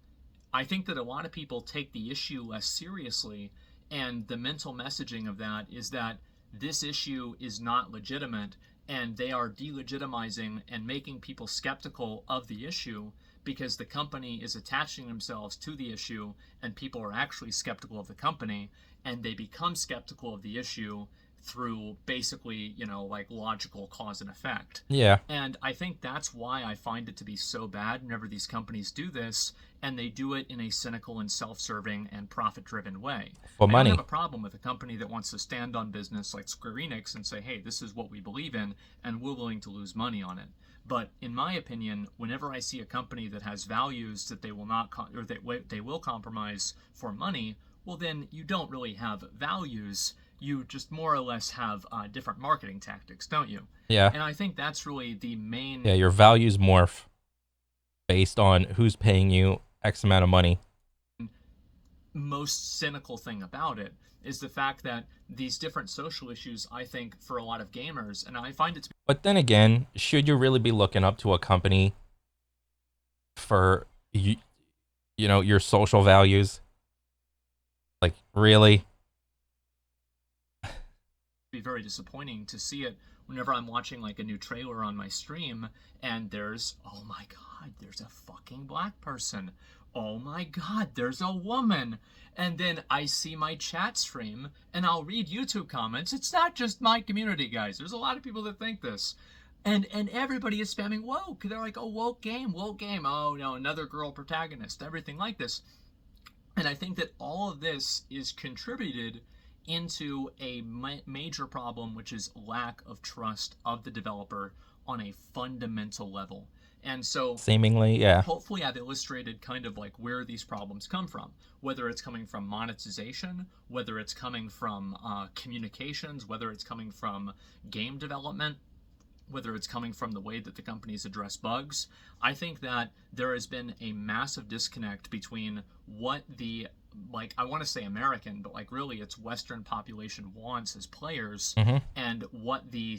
I think that a lot of people take the issue less seriously, and the mental messaging of that is that this issue is not legitimate, and they are delegitimizing and making people skeptical of the issue because the company is attaching themselves to the issue, and people are actually skeptical of the company, and they become skeptical of the issue through basically, like logical cause and effect. yeah, And I think that's why I find it to be so bad whenever these companies do this, and they do it in a cynical and self serving and profit driven way. for I don't have money. a problem with a company that wants to stand on business like Square Enix and say, hey, this is what we believe in, and we're willing to lose money on it. But in my opinion, whenever I see a company that has values that they will not, or that they will compromise for money, well, then you don't really have values. You just more or less have different marketing tactics, don't you? Yeah, And I think that's really the yeah. main, Your values morph based on who's paying you X amount of money. most cynical thing about it is the fact that these different social issues, I think, for a lot of gamers, and I find it to But then again, should you really be looking up to a company for you, you know, your social values? Like really? be very disappointing to see it whenever I'm watching like a new trailer on my stream and there's, oh my god, there's a fucking black person. Oh my god, there's a woman. And then I see my chat stream and I'll read YouTube comments. It's not just my community, guys. There's a lot of people that think this. And everybody is spamming woke. They're like, oh, woke game, woke game. Oh no, another girl protagonist, everything like this. And I think that all of this is contributed into a major problem, which is lack of trust of the developer on a fundamental level. And so Seemingly, yeah. hopefully I've illustrated kind of like where these problems come from, whether it's coming from monetization, whether it's coming from communications, whether it's coming from game development, whether it's coming from the way that the companies address bugs. I think that there has been a massive disconnect between what the, like, I want to say American, but like really it's Western population wants as players, Hmm. and what the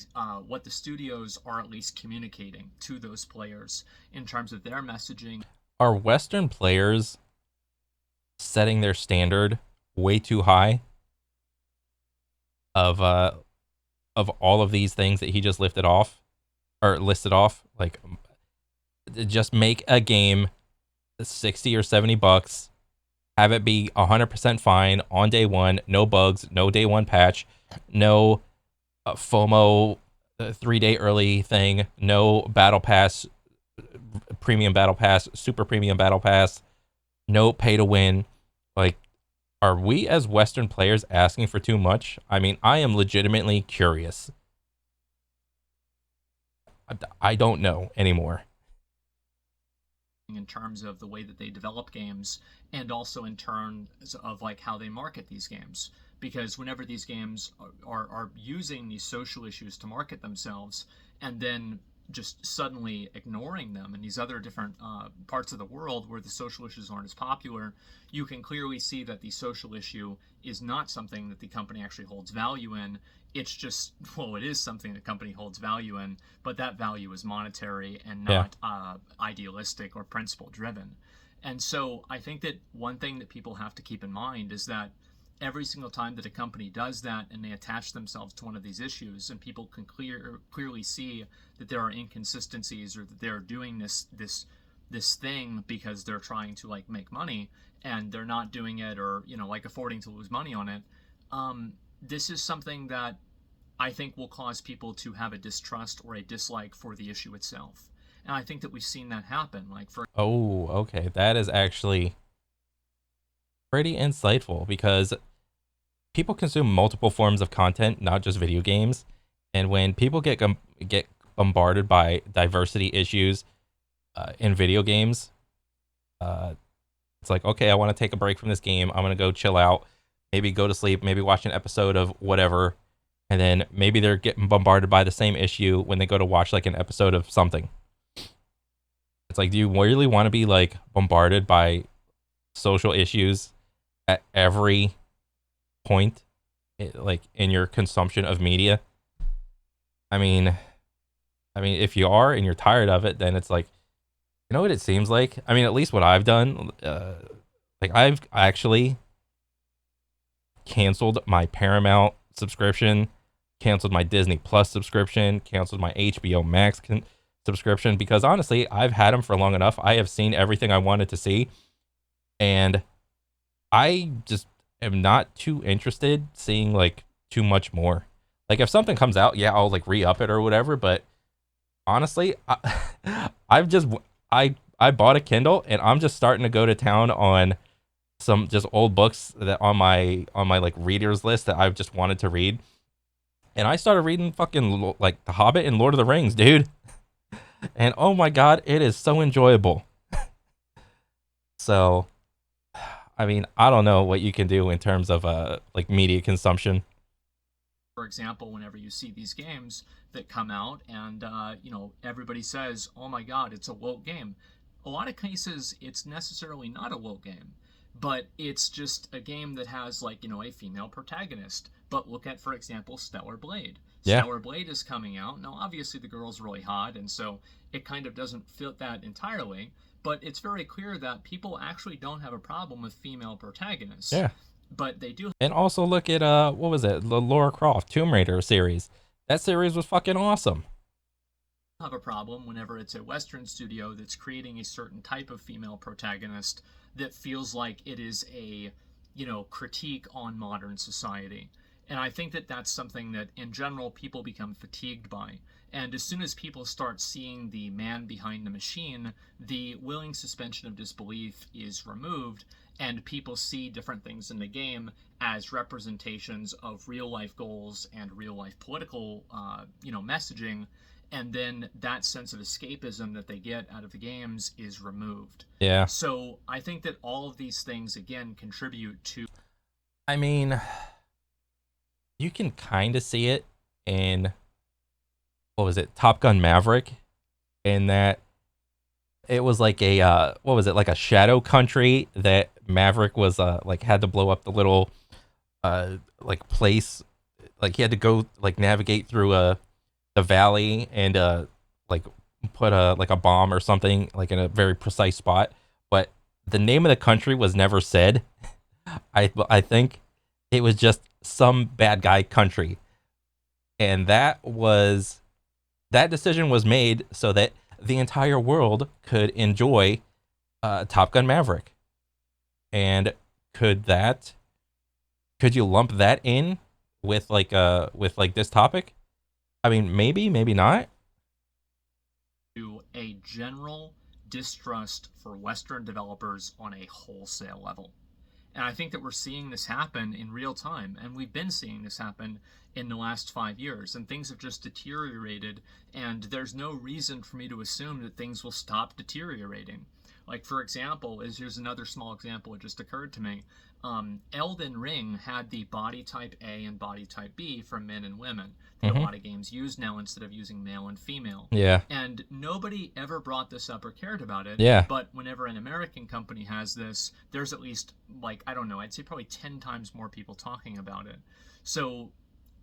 studios are at least communicating to those players in terms of their messaging. Are Western players setting their standard way too high of all of these things that he just lifted off or listed off? Like, just make a game 60 or 70 bucks, have it be 100% fine on day one, no bugs, no day one patch, no FOMO 3 day early thing, no battle pass, premium battle pass, super premium battle pass, no pay to win. Like, are we as Western players asking for too much? I mean, I am legitimately curious. I don't know anymore. In terms of the way that they develop games, and also in terms of like how they market these games, because whenever these games are using these social issues to market themselves, and then just suddenly ignoring them in these other different parts of the world where the social issues aren't as popular, you can clearly see that the social issue is not something that the company actually holds value in. It's just, well, it is something the company holds value in, but that value is monetary and Yeah. not idealistic or principle driven. And so I think that one thing that people have to keep in mind is that every single time that a company does that and they attach themselves to one of these issues, and people can clearly see that there are inconsistencies or that they're doing this thing because they're trying to like make money, and they're not doing it, or like affording to lose money on it. This is something that I think will cause people to have a distrust or a dislike for the issue itself. And I think that we've seen that happen. Like, for Oh, okay. That is actually pretty insightful because people consume multiple forms of content, not just video games. And when people get bombarded by diversity issues in video games, uh, it's like, okay, I want to take a break from this game. I'm gonna go chill out, maybe go to sleep, maybe watch an episode of whatever, and then maybe they're getting bombarded by the same issue when they go to watch like an episode of something. It's like, do you really want to be like bombarded by social issues at every point, like in your consumption of media? I mean, if you are and you're tired of it, then it's like, you know what it seems like. I mean, at least what I've done, like I've actually canceled my Paramount subscription, canceled my Disney Plus subscription, canceled my HBO Max subscription because honestly, I've had them for long enough. I have seen everything I wanted to see, and I just am not too interested seeing like too much more. Like if something comes out, yeah, I'll like re-up it or whatever. But honestly, I've just I bought a Kindle and I'm just starting to go to town on some just old books that on my like readers list that I've just wanted to read. And I started reading fucking like The Hobbit and Lord of the Rings, dude. And oh my god, it is so enjoyable. So I mean, I don't know what you can do in terms of like media consumption. for example, whenever you see these games that come out and everybody says, "Oh my God, it's a woke game," a lot of cases it's necessarily not a woke game, but it's just a game that has like a female protagonist. But look at, for example, Stellar Blade. Yeah. Stellar Blade is coming out now. Obviously, the girl's really hot, and so it kind of doesn't fit that entirely. But it's very clear that people actually don't have a problem with female protagonists, Yeah. but they do And also look at what was it? The Laura Croft Tomb Raider series. That series was fucking awesome. have a problem whenever it's a Western studio that's creating a certain type of female protagonist that feels like it is a, critique on modern society. And I think that that's something that, in general, people become fatigued by. And as soon as people start seeing the man behind the machine, the willing suspension of disbelief is removed, and people see different things in the game as representations of real life goals and real life political, messaging, and then that sense of escapism that they get out of the games is removed. Yeah. So I think that all of these things again contribute to. I mean, you can kind of see it in what was it? Top Gun Maverick, in that it was like a what was it? Like a shadow country that Maverick was like had to blow up the little like place, like he had to go like navigate through the valley and like put a like a bomb or something like in a very precise spot, but the name of the country was never said. I think it was just some bad guy country, and that decision was made so that the entire world could enjoy Top Gun Maverick. And could that could you lump that in with like this topic? I mean, maybe, maybe not. A general distrust for Western developers on a wholesale level. And I think that we're seeing this happen in real time. And we've been seeing this happen in the last 5 years. And things have just deteriorated. And there's no reason for me to assume that things will stop deteriorating. Like, for example, is here's another small example. It just occurred to me. Elden Ring had the body type A and body type B for men and women that a Hmm. lot of games use now instead of using male and female. Yeah. And nobody ever brought this up or cared about it. Yeah. But whenever an American company has this, there's at least, like, I don't know, I'd say probably 10 times more people talking about it. So,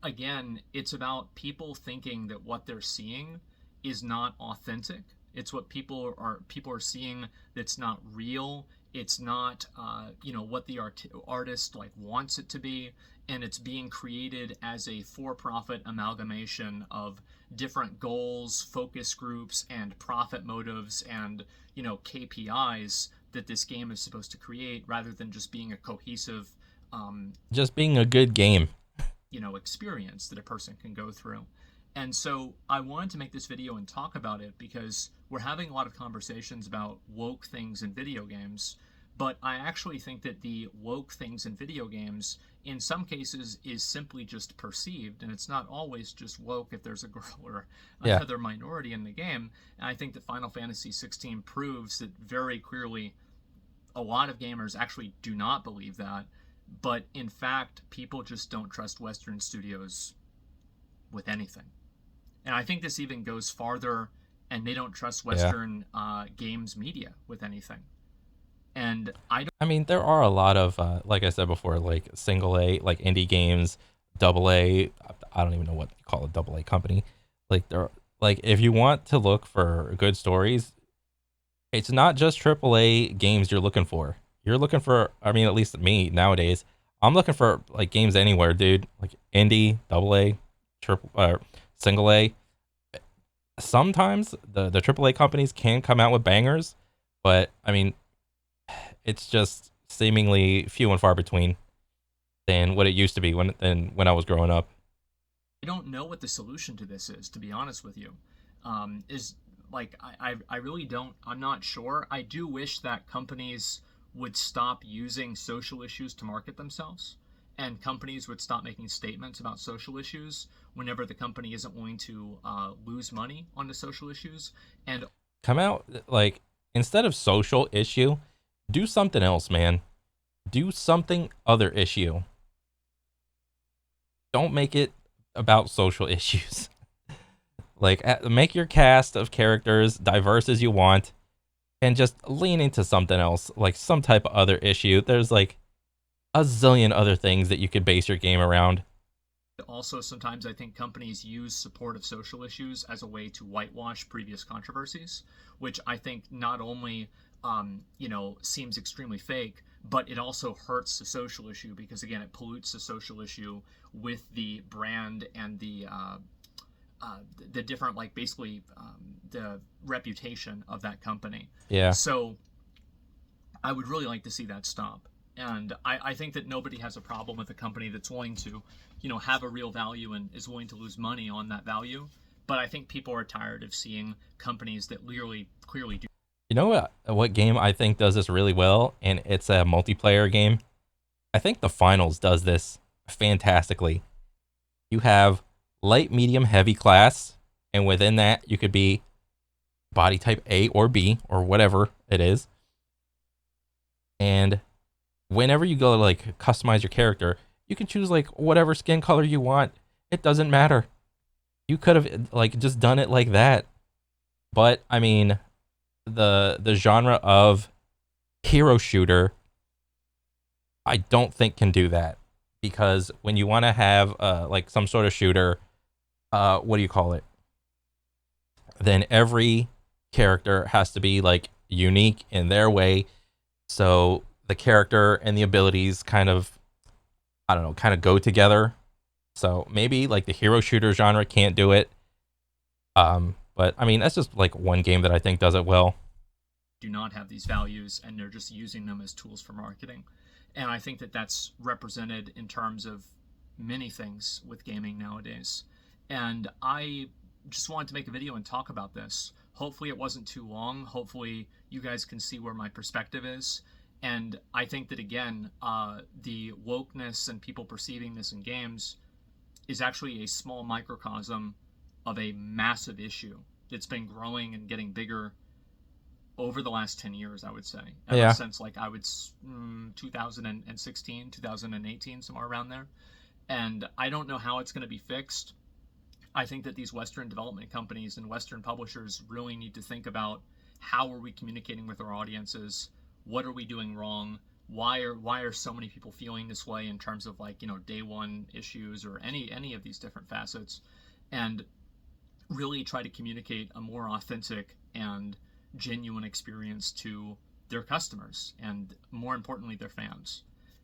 again, it's about people thinking that what they're seeing is not authentic. It's what people are seeing that's not real. It's not what the artist like wants it to be, and it's being created as a for-profit amalgamation of different goals, focus groups, and profit motives, and KPIs that this game is supposed to create, rather than just being a cohesive Just being a good game. experience that a person can go through. And so I wanted to make this video and talk about it because we're having a lot of conversations about woke things in video games, but I actually think that the woke things in video games in some cases is simply just perceived, and it's not always just woke if there's a girl or Yeah. another minority in the game. And I think that Final Fantasy 16 proves that very clearly. A lot of gamers actually do not believe that, but in fact, people just don't trust Western studios with anything. And I think this even goes farther, and they don't trust Yeah. Western games media with anything. And I don't I mean, there are a lot of, like I said before, like single A, like indie games, double A. I don't even know what you call a double A company. Like there, like if you want to look for good stories, it's not just triple A games you're looking for. You're looking for, I mean, at least me nowadays, I'm looking for like games anywhere, dude. Like indie, double A, triple, single A. Sometimes the triple A companies can come out with bangers, but I mean, it's just seemingly few and far between than what it used to be when I was growing up. I don't know what the solution to this is, to be honest with you. Is like I really don't. I'm not sure. I do wish that companies would stop using social issues to market themselves, and companies would stop making statements about social issues whenever the company isn't willing to lose money on the social issues. And Come out like instead of social issue, do something else, man. Do something other issue. Don't make it about social issues. Like make your cast of characters diverse as you want and just lean into something else, like some type of other issue. There's like a zillion other things that you could base your game around. also, sometimes I think companies use support of social issues as a way to whitewash previous controversies, which I think not only seems extremely fake, but it also hurts the social issue because again, it pollutes the social issue with the brand and the different like basically the reputation of that company. Yeah. So I would really like to see that stop. And I think that nobody has a problem with a company that's willing to, have a real value and is willing to lose money on that value. But I think people are tired of seeing companies that clearly do. You know what game I think does this really well, and it's a multiplayer game. I think the finals does this fantastically. You have light, medium, heavy class, and within that you could be body type A or B or whatever it is. And whenever you go to like customize your character, you can choose like whatever skin color you want. It doesn't matter. You could have like just done it like that. But I mean, the genre of hero shooter, I don't think can do that because when you want to have like some sort of shooter, what do you call it? Then every character has to be like unique in their way. So the character and the abilities kind of, I don't know, kind of go together. So maybe like the hero shooter genre can't do it. But I mean, that's just like one game that I think does it well. Do not have these values and they're just using them as tools for marketing. And I think that that's represented in terms of many things with gaming nowadays. And I just wanted to make a video and talk about this. Hopefully, it wasn't too long. Hopefully, you guys can see where my perspective is. And I think that, again, the wokeness and people perceiving this in games is actually a small microcosm of a massive issue that's been growing and getting bigger over the last 10 years, I would say, ever Yeah. since like 2016, 2018, somewhere around there. And I don't know how it's going to be fixed. I think that these Western development companies and Western publishers really need to think about how are we communicating with our audiences? What are we doing wrong? Why are so many people feeling this way in terms of like, day one issues or any of these different facets? And really try to communicate a more authentic and genuine experience to their customers and more importantly their fans.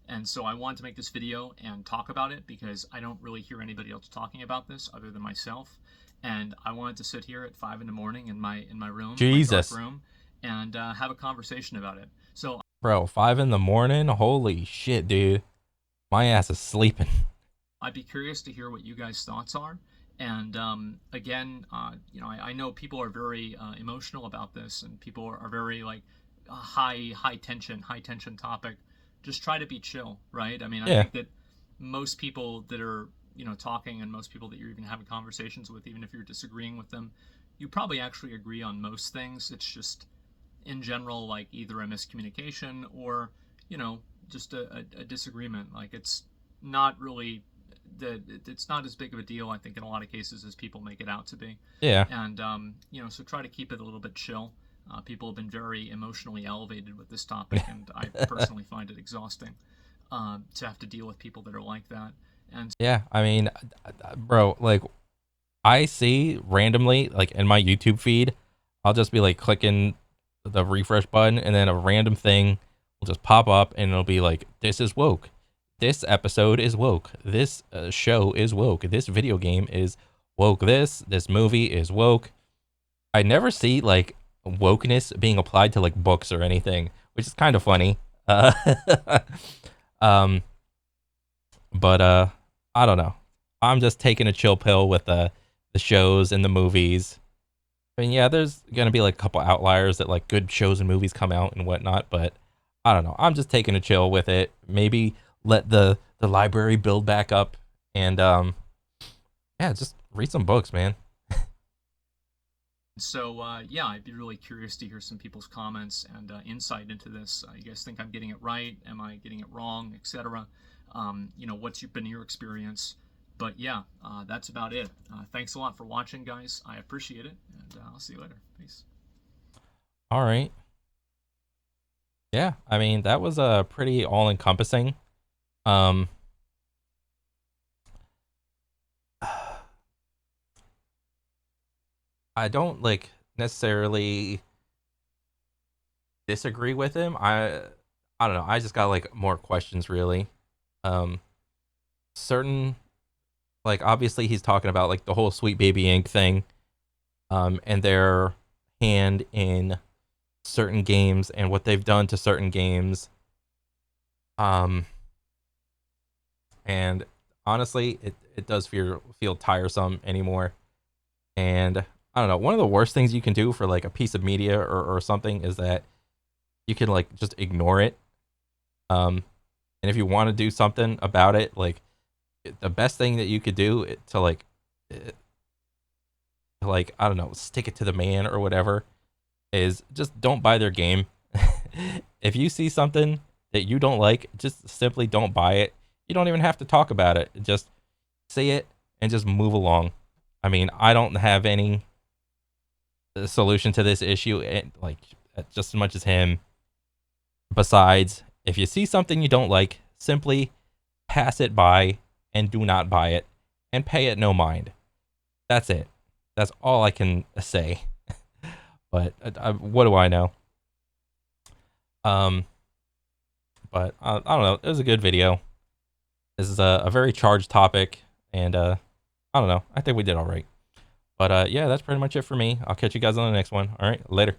And so I wanted to make this video and talk about it because I don't really hear anybody else talking about this other than myself. And I wanted to sit here at 5 in the morning in my room, in my dark Jesus. room, and have a conversation about it. So Bro, 5 in the morning? Holy shit, dude. My ass is sleeping. I'd be curious to hear what you guys' thoughts are. And again, I know people are very emotional about this, and people are very like high tension topic. Just try to be chill, right? I mean, I Yeah. think that most people that are talking, and most people that you're even having conversations with, even if you're disagreeing with them, you probably actually agree on most things. It's just in general like either a miscommunication or just a disagreement. Like it's not really it's not as big of a deal, I think, in a lot of cases as people make it out to be. Yeah. And so try to keep it a little bit chill. People have been very emotionally elevated with this topic, and I personally find it exhausting to have to deal with people that are like that. And Yeah. I mean, bro, like, I see randomly, like, in my YouTube feed, I'll just be like clicking the refresh button, and then a random thing will just pop up, and it'll be like, this is woke. This episode is woke. This show is woke. This video game is woke. This movie is woke. I never see like wokeness being applied to like books or anything, which is kind of funny. Um, but I don't know. I'm just taking a chill pill with the shows and the movies. I mean, yeah, there's gonna be like a couple outliers that like good shows and movies come out and whatnot, but I don't know. I'm just taking a chill with it. Maybe let the library build back up, and yeah, just read some books, man. so, yeah, I'd be really curious to hear some people's comments and insight into this. You guys think I'm getting it right? Am I getting it wrong, etc.? What's been your experience? But yeah, that's about it. Thanks a lot for watching, guys. I appreciate it, and I'll see you later. Peace. All right. Yeah, I mean that was pretty all encompassing. Um, I don't like necessarily disagree with him. I don't know. I just got like more questions really. Um, certain like obviously he's talking about like the whole Sweet Baby Inc thing. And their hand in certain games and what they've done to certain games. Um, and honestly, it does feel tiresome anymore. And I don't know. One of the worst things you can do for like a piece of media or something is that you can like just ignore it. And if you want to do something about it, like the best thing that you could do to like I don't know, stick it to the man or whatever is just don't buy their game. If you see something that you don't like, just simply don't buy it. You don't even have to talk about it. Just say it and just move along. I mean, I don't have any solution to this issue, like just as much as him. Besides, if you see something you don't like, simply pass it by and do not buy it and pay it no mind. That's it. That's all I can say. But what do I know? Um, but I don't know. It was a good video. This is a very charged topic, and I don't know. I think we did all right. But yeah, that's pretty much it for me. I'll catch you guys on the next one. All right, later.